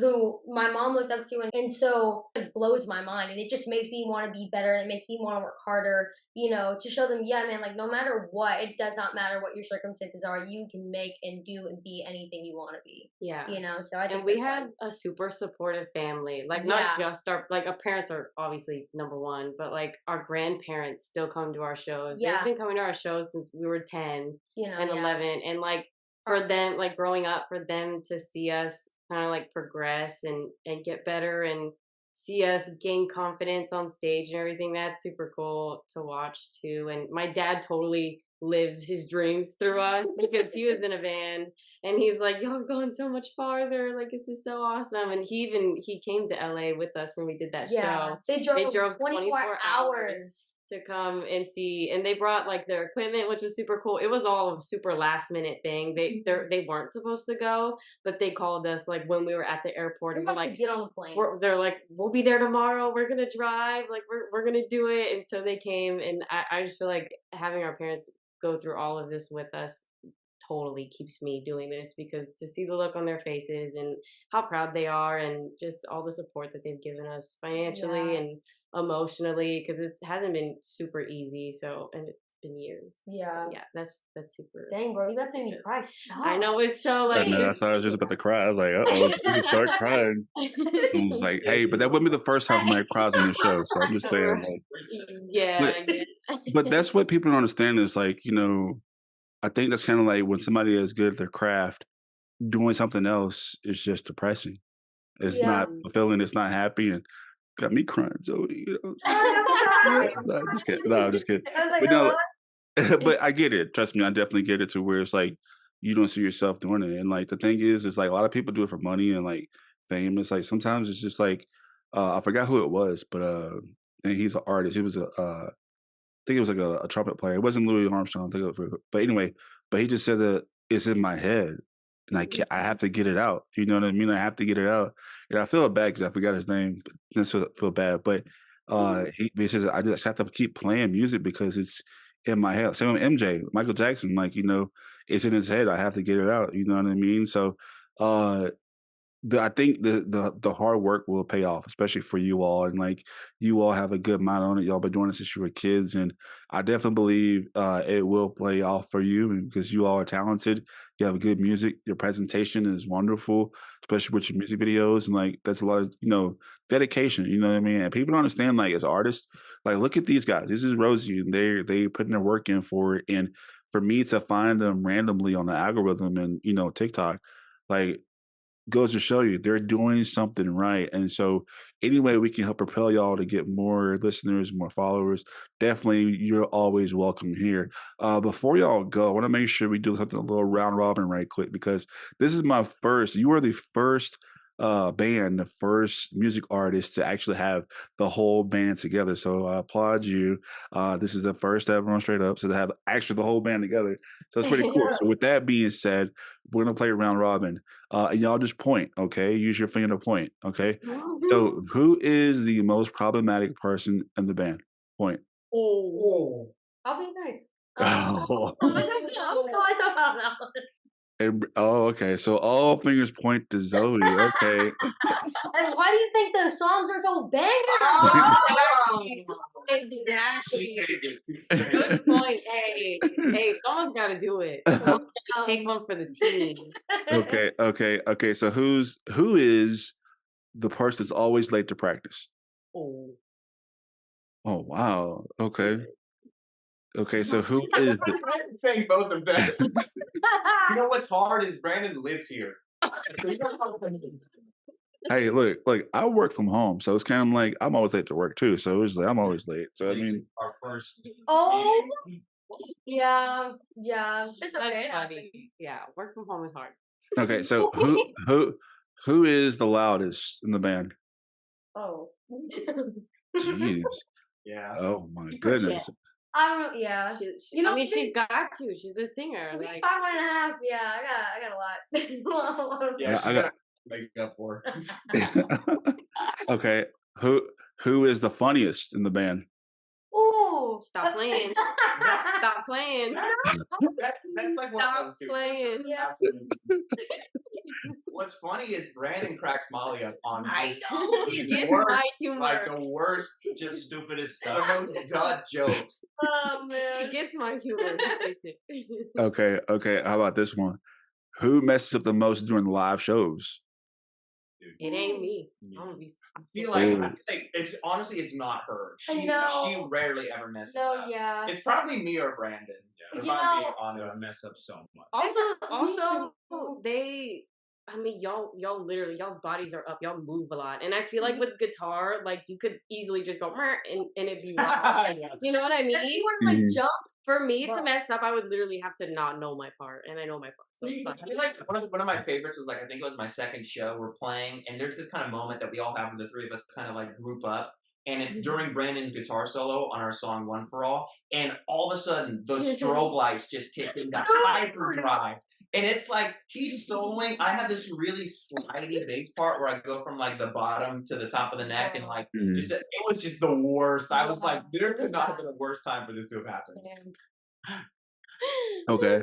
[SPEAKER 2] who my mom looked up to, and so it blows my mind, and it just makes me want to be better, and it makes me want to work harder, to show them, yeah, man, like no matter what, it does not matter what your circumstances are, you can make and do and be anything you want to be.
[SPEAKER 3] Yeah.
[SPEAKER 2] So I think
[SPEAKER 3] and we had a super supportive family, like not just our parents are obviously number one, but like our grandparents still come to our shows. They've been coming to our shows since we were 10 and 11, and like for them, like growing up, for them to see us kind of like progress and get better and see us gain confidence on stage and everything, that's super cool to watch too. And my dad totally lives his dreams through us because he was in a band, and he's like, y'all have gone so much farther, like this is so awesome. And he came to LA with us when we did that show.
[SPEAKER 2] They drove 24 hours
[SPEAKER 3] to come and see, and they brought like their equipment, which was super cool. It was all a super last minute thing. They weren't supposed to go, but they called us like when we were at the airport, and we're like,
[SPEAKER 2] get on the plane.
[SPEAKER 3] They're like, we'll be there tomorrow. We're gonna drive. Like we're gonna do it. And so they came, and I just feel like having our parents go through all of this with us totally keeps me doing this, because to see the look on their faces and how proud they are, and just all the support that they've given us financially and emotionally, because it hasn't been super easy. So, and it's been years.
[SPEAKER 2] Yeah.
[SPEAKER 3] Yeah, that's super.
[SPEAKER 2] Dang, bro, that's made me cry. Stop.
[SPEAKER 3] I know, it's so like.
[SPEAKER 1] I thought I was just about to cry. I was like, uh-oh, you start crying. I was like, hey, but that wouldn't be the first time somebody cries on the show. So I'm just saying, like,
[SPEAKER 3] yeah.
[SPEAKER 1] But that's what people don't understand is like, I think that's kind of like when somebody is good at their craft, doing something else is just depressing. It's
[SPEAKER 2] Yeah.
[SPEAKER 1] not fulfilling. It's not happy, and got me crying, Zoe. You know? No, I'm just kidding. No, I'm just kidding.
[SPEAKER 2] I was like,
[SPEAKER 1] But no,
[SPEAKER 2] oh,
[SPEAKER 1] but I get it. Trust me, I definitely get it to where it's like you don't see yourself doing it. And like the thing is, it's like a lot of people do it for money and like fame. It's like sometimes it's just like I forgot who it was, but and he's an artist. He was I think it was like a trumpet player. It wasn't Louis Armstrong. I think it was, but anyway, but he just said that it's in my head, and I have to get it out. You know what I mean? I have to get it out, and I feel bad because I forgot his name. But I just feel bad, but he says I just have to keep playing music because it's in my head. Same with MJ, Michael Jackson. Like it's in his head. I have to get it out. You know what I mean? So uh, I think the hard work will pay off, especially for you all, and like you all have a good mind on it. Y'all been doing this since you were kids, and I definitely believe it will play off for you, and because you all are talented. You have good music. Your presentation is wonderful, especially with your music videos, and like that's a lot of dedication. You know what I mean? And people don't understand like as artists, like look at these guys. This is RōZY, and they putting their work in for it, and for me to find them randomly on the algorithm and TikTok, like goes to show you they're doing something right. And so any way we can help propel y'all to get more listeners, more followers, definitely you're always welcome here. Before y'all go, I want to make sure we do something a little round robin right quick because this is my first, you are the first band, the first music artist to actually have the whole band together. So I applaud you. This is the first ever on Str8Up, so to have actually the whole band together. So it's pretty cool. So with that being said, we're gonna play round robin. And y'all just point, okay? Use your finger to point, okay? So who is the most problematic person in the band? Point.
[SPEAKER 2] oh, I'll be nice.
[SPEAKER 1] Oh.
[SPEAKER 2] And
[SPEAKER 1] Okay. So all fingers point to Zoe. Okay.
[SPEAKER 2] why do you think the songs are so
[SPEAKER 3] Exactly. Good point. Hey, someone's got to do it. Take one for the team.
[SPEAKER 1] Okay. So who is the person that's always late to practice?
[SPEAKER 3] Oh,
[SPEAKER 1] wow. Okay. So who is the
[SPEAKER 4] I'm saying both of them. You know what's hard is Brandon lives here.
[SPEAKER 1] Hey, look, I work from home, so it's kind of like I'm always late to work too. So it's like I'm always late. So I mean,
[SPEAKER 8] our first.
[SPEAKER 2] Oh, yeah, it's okay.
[SPEAKER 3] Yeah, work from home is hard.
[SPEAKER 1] okay. So who is the loudest in the band?
[SPEAKER 2] Oh,
[SPEAKER 1] Jeez.
[SPEAKER 4] Yeah.
[SPEAKER 1] Oh my goodness.
[SPEAKER 2] yeah.
[SPEAKER 3] She got to. She's the singer.
[SPEAKER 2] We
[SPEAKER 3] Like
[SPEAKER 2] 5.5. Yeah, I got a lot.
[SPEAKER 4] Yeah,
[SPEAKER 1] I got
[SPEAKER 4] make up for.
[SPEAKER 1] Okay. Who is the funniest in the band?
[SPEAKER 2] Ooh,
[SPEAKER 3] stop playing. Stop playing.
[SPEAKER 4] That's like one of those two.
[SPEAKER 3] Playing.
[SPEAKER 2] Yeah.
[SPEAKER 4] What's funny is Brandon cracks Molly up on
[SPEAKER 3] I know. He gets my humor.
[SPEAKER 4] Like the worst, just
[SPEAKER 8] Stupidest
[SPEAKER 4] the
[SPEAKER 8] stuff.
[SPEAKER 4] most dud jokes.
[SPEAKER 3] Oh man, he gets my humor.
[SPEAKER 1] Okay. How about this one? Who messes up the most during live shows?
[SPEAKER 3] It ain't me.
[SPEAKER 4] I feel like it's honestly it's not her. She
[SPEAKER 2] know.
[SPEAKER 4] rarely ever messes
[SPEAKER 2] No,
[SPEAKER 4] up.
[SPEAKER 2] yeah.
[SPEAKER 4] It's probably me or Brandon.
[SPEAKER 8] Yeah.
[SPEAKER 4] If
[SPEAKER 2] You
[SPEAKER 4] I'm
[SPEAKER 2] know-
[SPEAKER 4] being
[SPEAKER 8] I
[SPEAKER 4] honest.
[SPEAKER 8] mess up so much.
[SPEAKER 3] Also, y'all literally, y'all's bodies are up. Y'all move a lot. And I feel like with guitar, like you could easily just go, "Meh," and it'd be wrong. You know what I mean?
[SPEAKER 2] You want to jump.
[SPEAKER 3] For me to mess up, I would literally have to not know my part. And I know my part. So
[SPEAKER 4] I feel like one of my favorites was I think it was my second show we're playing, and there's this kind of moment that we all have where the three of us kind of group up, and it's during Brandon's guitar solo on our song One for All, and all of a sudden the strobe lights just kick in the hyperdrive. And it's like he's soloing. I have this really slidey bass part where I go from the bottom to the top of the neck, and it was just the worst. I was like, there could not have been a worse time for this to have happened.
[SPEAKER 1] Okay.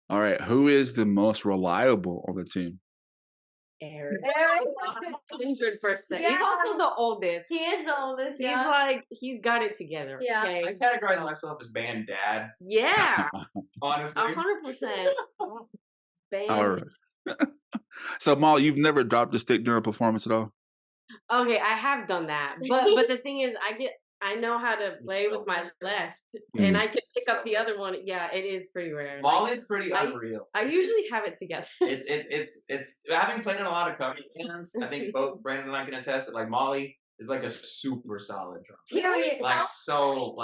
[SPEAKER 1] All right. Who is the most reliable on the team?
[SPEAKER 3] Eric. 100%. He's also the oldest.
[SPEAKER 2] He is the oldest. Yeah.
[SPEAKER 3] He's got it together.
[SPEAKER 2] Yeah.
[SPEAKER 3] Okay?
[SPEAKER 4] I categorize myself as band dad.
[SPEAKER 3] Yeah.
[SPEAKER 4] Honestly.
[SPEAKER 3] 100%. Band.
[SPEAKER 1] All right. So, Molly, you've never dropped a stick during a performance at all?
[SPEAKER 3] Okay, I have done that, but the thing is, I know how to play with my left, and I can pick up the other one. Yeah, it is pretty rare.
[SPEAKER 4] Molly's pretty unreal.
[SPEAKER 3] I usually have it together.
[SPEAKER 4] It's having played in a lot of cover bands. I think both Brandon and I can attest that like Molly is like a super solid drummer. Like so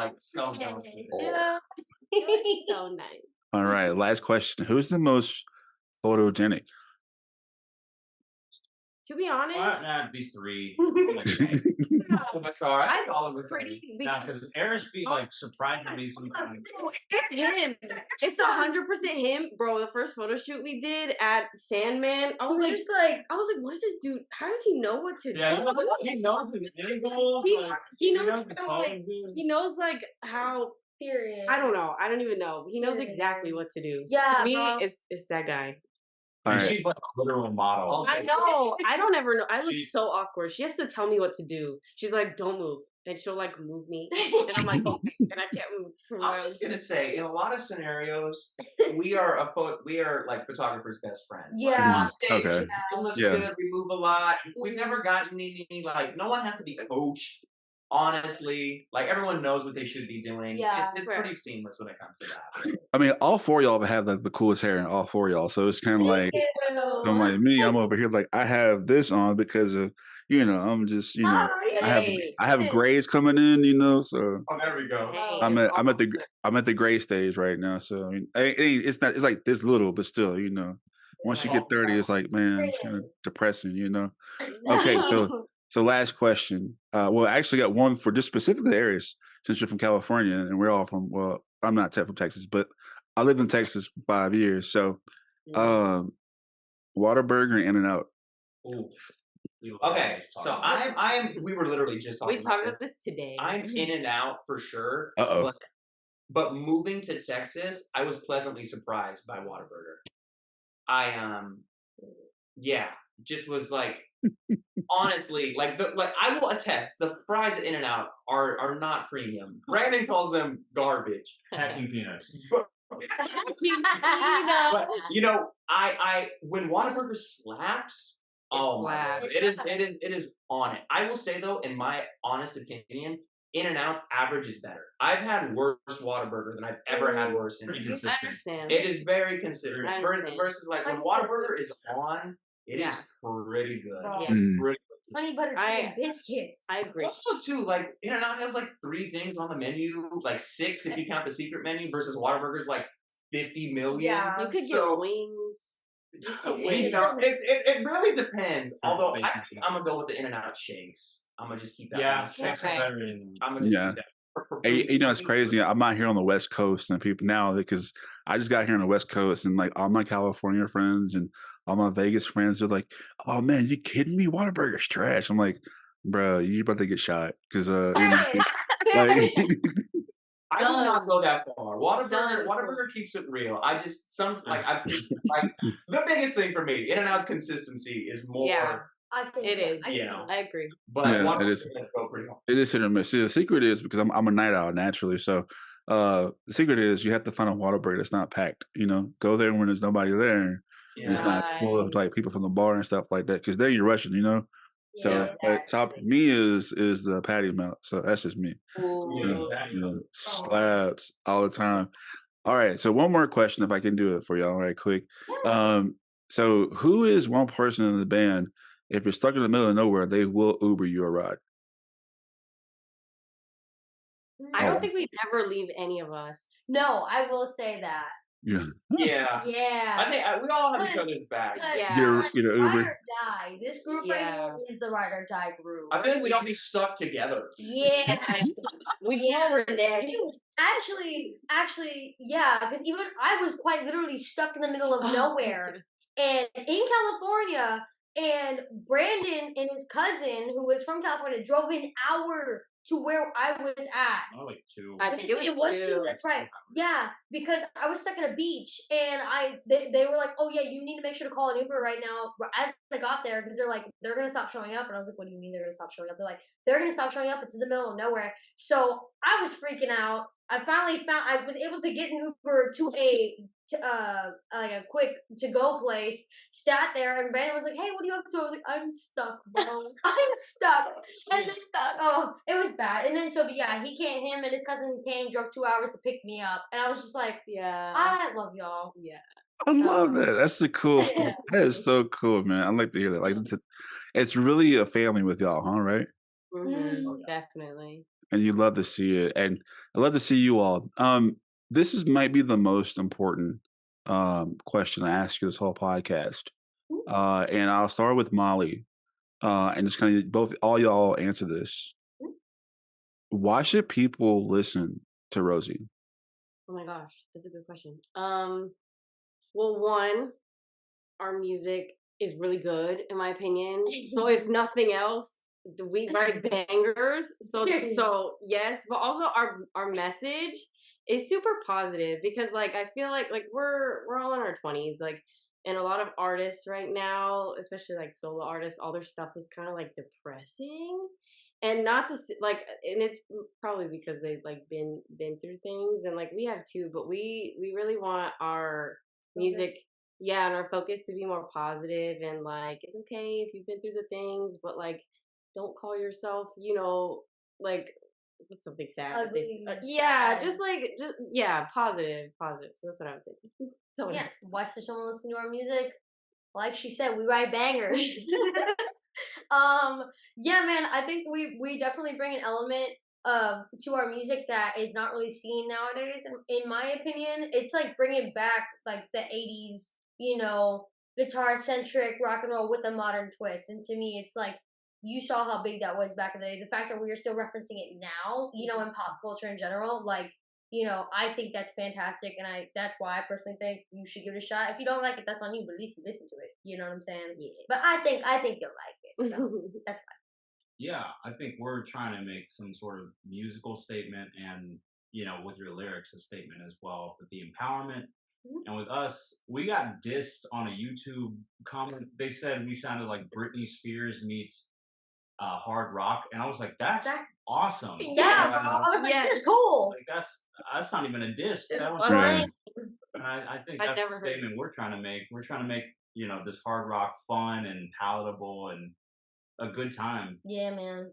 [SPEAKER 4] talented.
[SPEAKER 3] Yeah, he's so nice.
[SPEAKER 1] All right, last question: who's the most photogenic?
[SPEAKER 3] To be honest,
[SPEAKER 8] these three.
[SPEAKER 4] Sorry, I call him
[SPEAKER 3] pretty.
[SPEAKER 8] Because Aris be like surprising me sometimes.
[SPEAKER 3] It's him. It's 100% him, bro. The first photo shoot we did at Sandman, I was like, what is this dude? How does he know what to do?
[SPEAKER 8] Yeah, he knows his angles.
[SPEAKER 3] He knows like how.
[SPEAKER 2] Period.
[SPEAKER 3] I don't know. I don't even know. He knows exactly what to do.
[SPEAKER 2] Yeah,
[SPEAKER 3] to me,
[SPEAKER 2] bro.
[SPEAKER 3] it's that guy.
[SPEAKER 1] All right.
[SPEAKER 8] She's like a literal model.
[SPEAKER 3] I know. I don't ever know. I look so awkward. She has to tell me what to do. She's like, "Don't move," and she'll like move me, and I'm like, "Okay," and I can't move.
[SPEAKER 4] I'm just gonna say, in a lot of scenarios, we are like photographers' best friends.
[SPEAKER 2] Yeah.
[SPEAKER 4] Like, on stage,
[SPEAKER 1] Okay.
[SPEAKER 4] it looks good. We move a lot. We've never gotten any like. No one has to be coached. Honestly, like everyone knows what they should be doing.
[SPEAKER 2] Yeah.
[SPEAKER 4] It's pretty seamless when it comes to that.
[SPEAKER 1] I mean, all four of y'all have like the coolest hair in all four of y'all, so it's kind of like I'm like me. I'm over here like I have this on because of I'm just I have grays coming in, so
[SPEAKER 4] Oh, there we go.
[SPEAKER 1] I'm at the gray stage right now. So I mean, it's like this little, but still, once you get 30, it's like man, it's kind of depressing, Okay, so last question. Well, I actually got one for just specifically Aris, since you're from California and we're all from. Well, I'm not from Texas, but I lived in Texas for 5 years. So, Whataburger and In-N-Out.
[SPEAKER 4] Okay, so I am. We were literally just talking.
[SPEAKER 3] We talked about this today.
[SPEAKER 4] I'm In-N-Out for sure. But moving to Texas, I was pleasantly surprised by Whataburger. Just was like. Honestly, I will attest, the fries at In-N-Out are not premium. Brandon calls them garbage.
[SPEAKER 8] Packing peanuts.
[SPEAKER 4] But I when Whataburger slaps, it is on it. I will say though, in my honest opinion, In-N-Out's average is better. I've had worse Whataburger than I've ever had worse In-N-Out.
[SPEAKER 3] I understand.
[SPEAKER 4] It is very consistent. Versus like when Whataburger is on. It is pretty good.
[SPEAKER 3] Yeah.
[SPEAKER 4] It's pretty good.
[SPEAKER 2] Honey butter chicken biscuits.
[SPEAKER 3] I agree.
[SPEAKER 4] Also, too, like In-N-Out has like 3 things on the menu, like 6 if you count the secret menu, versus Whataburger's like 50 million.
[SPEAKER 3] Yeah, you could get wings.
[SPEAKER 4] It really depends. Although I'm gonna go with the In-N-Out shakes. I'm gonna just keep that.
[SPEAKER 8] Yeah, shakes are better.
[SPEAKER 4] I'm gonna just keep that.
[SPEAKER 1] Hey, it's crazy. I'm out here on the West Coast, and people now because I just got here on the West Coast, and like all my California friends and all my Vegas friends are like, "Oh man, you kidding me? Whataburger's trash." I'm like, "Bro, you about to get shot?" Because like,
[SPEAKER 4] I do not go that far. Whataburger keeps it real. I just the biggest thing for me, In-N-Out's consistency is more.
[SPEAKER 3] Yeah.
[SPEAKER 2] I think
[SPEAKER 3] it is.
[SPEAKER 4] I
[SPEAKER 3] agree.
[SPEAKER 4] But
[SPEAKER 1] it is. It is hit or miss. See, the secret is because I'm a night owl naturally. So the secret is you have to find a Whataburger that's not packed. Go there when there's nobody there. And it's not full of like people from the bar and stuff like that. Because then you're rushing. So top me is the patty melt. So that's just me. Slaps all the time. All right. So one more question, if I can do it for y'all, right quick. So who is one person in the band? If you're stuck in the middle of nowhere, they will Uber you a ride.
[SPEAKER 3] I don't think we'd ever leave any of us.
[SPEAKER 2] No, I will say that.
[SPEAKER 1] Yeah.
[SPEAKER 4] I think we all have each other's back.
[SPEAKER 1] You're
[SPEAKER 2] ride
[SPEAKER 1] Uber.
[SPEAKER 2] or die. This group right here is the ride or die group.
[SPEAKER 4] I feel like we'd all be stuck together.
[SPEAKER 2] Yeah.
[SPEAKER 3] We're next.
[SPEAKER 2] Actually, yeah, because even I was quite literally stuck in the middle of nowhere. And in California, and Brandon and his cousin, who was from California, drove an hour to where I was at.
[SPEAKER 8] Oh, like 2.
[SPEAKER 3] I think it was 2.
[SPEAKER 2] That's right. Yeah, because I was stuck at a beach and they were like, oh yeah, you need to make sure to call an Uber right now as I got there, because they're like, they're gonna stop showing up. And I was like, what do you mean they're gonna stop showing up? They're like, they're gonna stop showing up. It's in the middle of nowhere. So I was freaking out. I was able to get an Uber to like a quick to go place, sat there, and Brandon was like, hey, what are you up to? I was like, I'm stuck, bro. I'm stuck. And then, it was bad. And then, but yeah, him and his cousin came, drove 2 hours to pick me up. And I was just like,
[SPEAKER 3] Yeah.
[SPEAKER 2] I love y'all.
[SPEAKER 3] Yeah.
[SPEAKER 1] I love that. That's the cool stuff. That is so cool, man. I like to hear that. Like, it's really a family with y'all, huh? Right?
[SPEAKER 3] Definitely.
[SPEAKER 1] And you love to see it, and I love to see you all. This might be the most important question I ask you this whole podcast, and I'll start with Molly, and just kind of all y'all answer this. Why should people listen to RōZY?
[SPEAKER 3] Oh my gosh, that's a good question. Well, one, our music is really good in my opinion. So if nothing else, we write bangers. So yes, but also our message is super positive, because like I feel like we're all in our 20s, like, and a lot of artists right now, especially like solo artists, all their stuff is kind of like depressing. And not to like, and it's probably because they've like been through things, and like we have too. But we really want our music, and our focus to be more positive, and like it's okay if you've been through the things, but like don't call yourself, like what's something sad? Just positive. So that's what I would say. So
[SPEAKER 2] yeah, why should someone listen to our music? Like she said, we write bangers. Yeah, man, I think we definitely bring an element to our music that is not really seen nowadays. And in my opinion, it's like bringing back like the 80s, guitar centric rock and roll with a modern twist. And to me, it's like, you saw how big that was back in the day. The fact that we are still referencing it now, in pop culture in general, like, I think that's fantastic, and that's why I personally think you should give it a shot. If you don't like it, that's on you, but at least you listen to it. You know what I'm saying? Yeah. But I think you'll like it. So that's fine.
[SPEAKER 8] Yeah, I think we're trying to make some sort of musical statement, and with your lyrics, a statement as well. With the empowerment, and with us, we got dissed on a YouTube comment. They said we sounded like Britney Spears meets hard rock, and I was like, that's awesome.
[SPEAKER 2] Yeah, I was like, that's cool.
[SPEAKER 8] Like that's not even a diss. That was
[SPEAKER 1] Right.
[SPEAKER 8] I think that's the statement we're trying to make. We're trying to make this hard rock fun and palatable and a good time.
[SPEAKER 2] Yeah, man.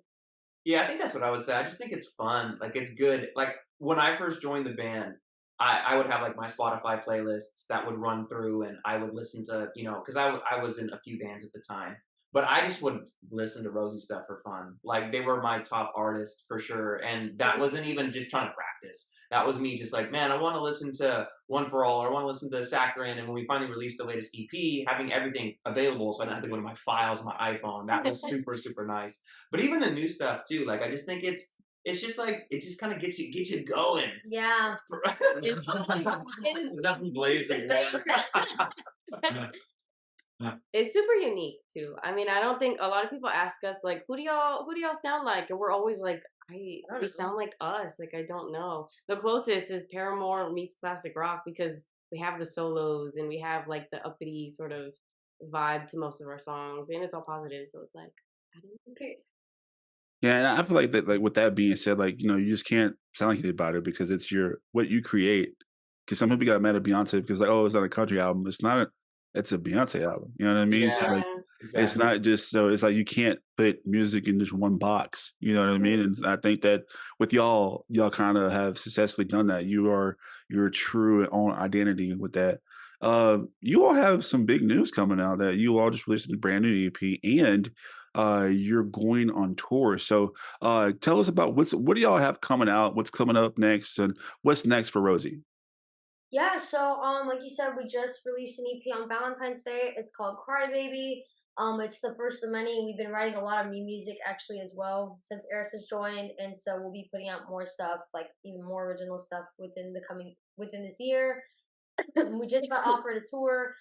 [SPEAKER 4] Yeah, I think that's what I would say. I just think it's fun. Like, it's good. Like, when I first joined the band, I would have like my Spotify playlists that would run through, and I would listen to, because I was in a few bands at the time. But I just would listen to RōZY stuff for fun. Like, they were my top artists for sure. And that wasn't even just trying to practice. That was me just like, man, I want to listen to One for All, or I want to listen to Saccharine. And when we finally released the latest EP, having everything available so I didn't have to go to my files on my iPhone, that was super, super nice. But even the new stuff too, like, I just think it's just like, it just kind of gets you going.
[SPEAKER 2] Yeah.
[SPEAKER 8] It's definitely blazing.
[SPEAKER 3] It's super unique too. I mean, I don't think a lot of people ask us like, who do y'all sound like? And we're always like, we sound like us. Like, I don't know. The closest is Paramore meets classic rock, because we have the solos and we have like the uppity sort of vibe to most of our songs, and it's all positive. So it's like, I don't know.
[SPEAKER 1] Yeah, and I feel like that. Like, with that being said, like, you just can't sound like anybody, because it's what you create. Because some people got mad at Beyonce because, like, oh, it's not a country album. It's not. It's a Beyonce album. You know what I mean?
[SPEAKER 4] Yeah,
[SPEAKER 1] So, like,
[SPEAKER 4] exactly.
[SPEAKER 1] it's not just, so it's like you can't put music in just one box. You know what I mean? And I think that with y'all kind of have successfully done that. You're true own identity with that. You all have some big news coming out, that you all just released a brand new EP, and you're going on tour. So tell us about what do y'all have coming out, what's coming up next, and what's next for RōZY?
[SPEAKER 2] Yeah, so like you said, we just released an EP on Valentine's Day. It's called Crybaby. It's the first of many. We've been writing a lot of new music actually as well since Aris has joined, and so we'll be putting out more stuff, like even more original stuff within this year. We just got offered a tour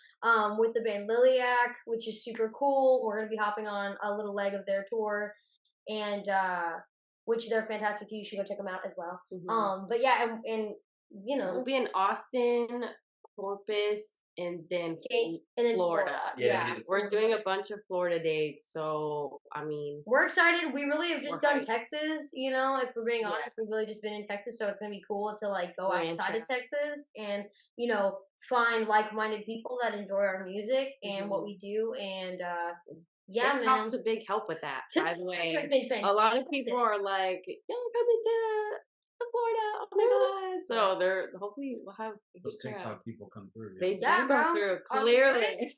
[SPEAKER 2] with the band Liliac, which is super cool. We're gonna be hopping on a little leg of their tour, and which they're fantastic too. You should go check them out as well. But yeah, and
[SPEAKER 3] We'll be in Austin, Corpus, and then Florida.
[SPEAKER 2] Yeah.
[SPEAKER 3] We're doing a bunch of Florida dates, so I mean,
[SPEAKER 2] we're excited. We really have just done Texas, if we're being honest. We've really just been in Texas, so it's gonna be cool to like go outside of Texas and find like-minded people that enjoy our music and what we do. And
[SPEAKER 3] TikTok's a big help with that. By the way, a lot of people are like, "Yo, coming to Florida! Oh my god!" So hopefully we'll have
[SPEAKER 8] those TikTok people come through.
[SPEAKER 3] They do come through clearly.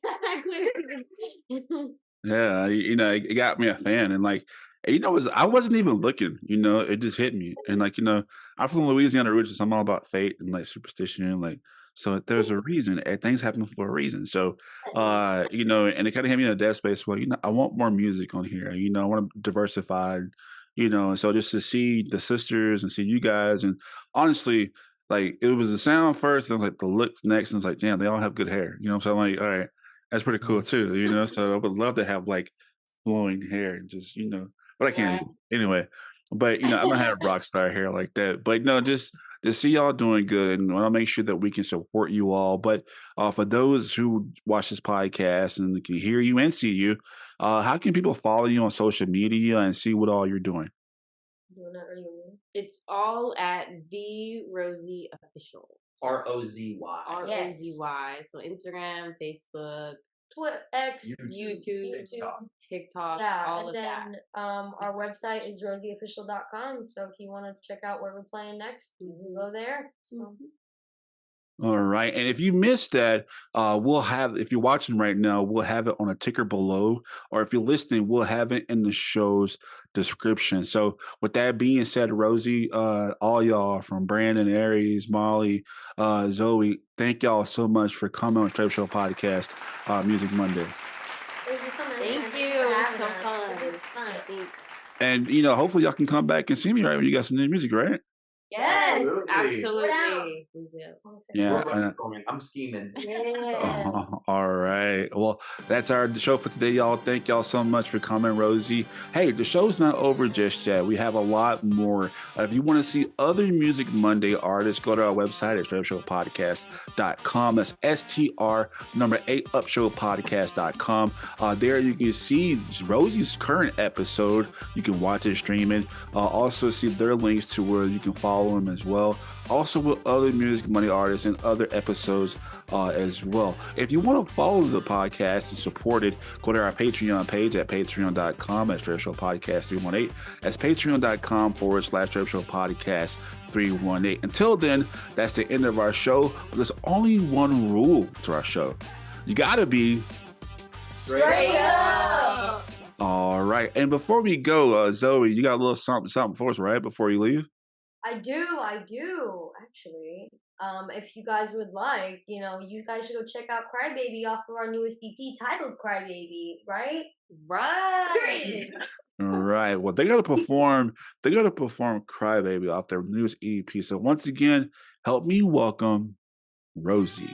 [SPEAKER 1] Yeah, it got me a fan, and like, I wasn't even looking. It just hit me, and like, I'm from Louisiana originally, so I'm all about fate and like superstition, and like, so there's a reason. Things happen for a reason. So, and it kind of hit me in a dead space. Well, I want more music on here. I want to diversify. And so just to see the sisters and see you guys, and honestly, like it was the sound first, and it was like the looks next, and it's like, damn, they all have good hair. So I'm like, all right, that's pretty cool too. So I would love to have like flowing hair and just, but I can't anyway. But I don't have rock star hair like that. But no, just to see y'all doing good, and I want to make sure that we can support you all. But for those who watch this podcast and can hear you and see you, how can people follow you on social media and see what all you're doing?
[SPEAKER 3] It's all at the RōZY official.
[SPEAKER 4] ROZY.
[SPEAKER 3] ROZY. So Instagram, Facebook,
[SPEAKER 2] Twitter, X,
[SPEAKER 3] YouTube, TikTok, all of that.
[SPEAKER 2] And then our website is rozyofficial.com. So if you want to check out where we're playing next, you can go there. So.
[SPEAKER 1] All right. And if you missed that, if you're watching right now, we'll have it on a ticker below. Or if you're listening, we'll have it in the show's description. So with that being said, RōZY, all y'all from Brandon, Aris, Molly, Zoe, thank y'all so much for coming on Str8Up Show Podcast, Music Monday.
[SPEAKER 3] Thank you. It was so fun.
[SPEAKER 1] And, hopefully y'all can come back and see me right when you got some new music, right?
[SPEAKER 3] Yes, absolutely. We will.
[SPEAKER 1] Yeah,
[SPEAKER 4] I'm scheming.
[SPEAKER 1] All right. Well, that's our show for today, y'all. Thank y'all so much for coming, RōZY. Hey, the show's not over just yet. We have a lot more. If you want to see other Music Monday artists, go to our website at Str8UpShowPodcast.com. That's STR8UpShowPodcast.com. There you can see RōZY's current episode. You can watch it streaming. Also see their links to where you can follow them as well. Also with other Music Monday artists and other episodes as well. If you want to follow the podcast and support it, go to our Patreon page at patreon.com at Str8Up Show Podcast 318. That's patreon.com/Str8Up Show Podcast 318. Until then, that's the end of our show. But there's only one rule to our show. You gotta be
[SPEAKER 3] straight up.
[SPEAKER 1] All right. And before we go, Zoe, you got a little something for us, right? Before you leave?
[SPEAKER 2] I do, actually. If you guys would like, you guys should go check out Crybaby off of our newest EP titled Crybaby, right?
[SPEAKER 3] Right.
[SPEAKER 1] All right. Well, they gotta perform Crybaby off their newest EP. So once again, help me welcome RōZY.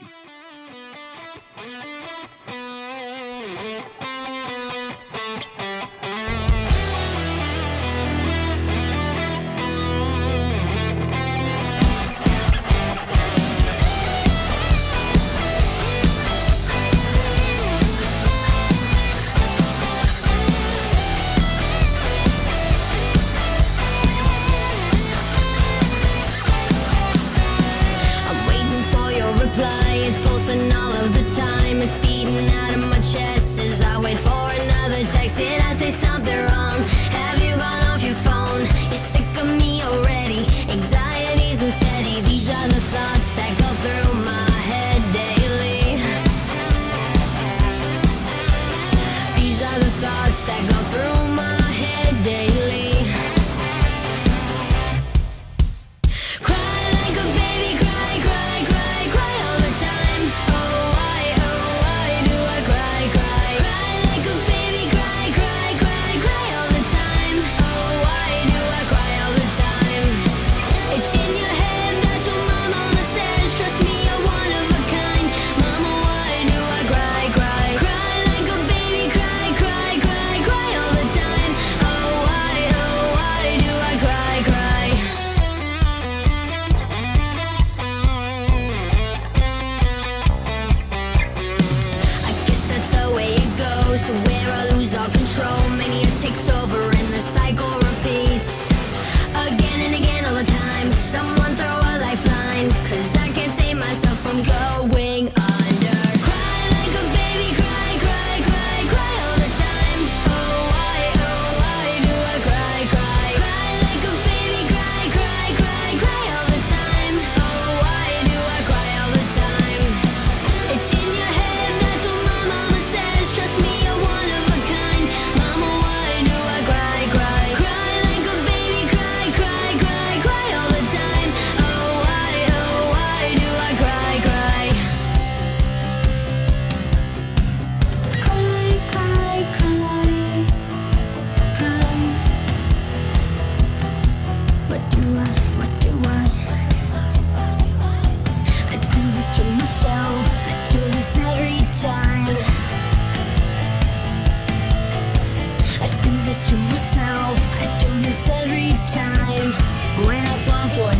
[SPEAKER 5] It's pulsing all of the time. It's beating out of my chest as I wait for another text. Did I say something wrong? Have you gone off your phone? You're sick of me already. Anxieties and steady. These are the thoughts that go through my head daily. These are the thoughts that go through my head daily. Cry like a baby, cry, cry, cry, cry all the time. Oh, why do I cry, cry? to where I lose all control. Mania takes over and the cycle repeats again and again all the time. Someone throw a lifeline, 'cause I can't save myself from going under. Cry like a baby, cry, cry, cry, cry all the time. Oh why do I cry, cry? Cry like a baby, cry, cry, cry, cry all the time. Oh why do I cry all the time? It's in your head, that's what my mama says. Trust me, you're one of a kind. Mama, why do I cry, cry? Cry like a baby, cry, cry, cry, cry all the time. Oh why do I cry, cry? Cry, cry, cry, cry. What do I? I do this to myself. I do this every time. I do this to myself. I do this every time. When I fall for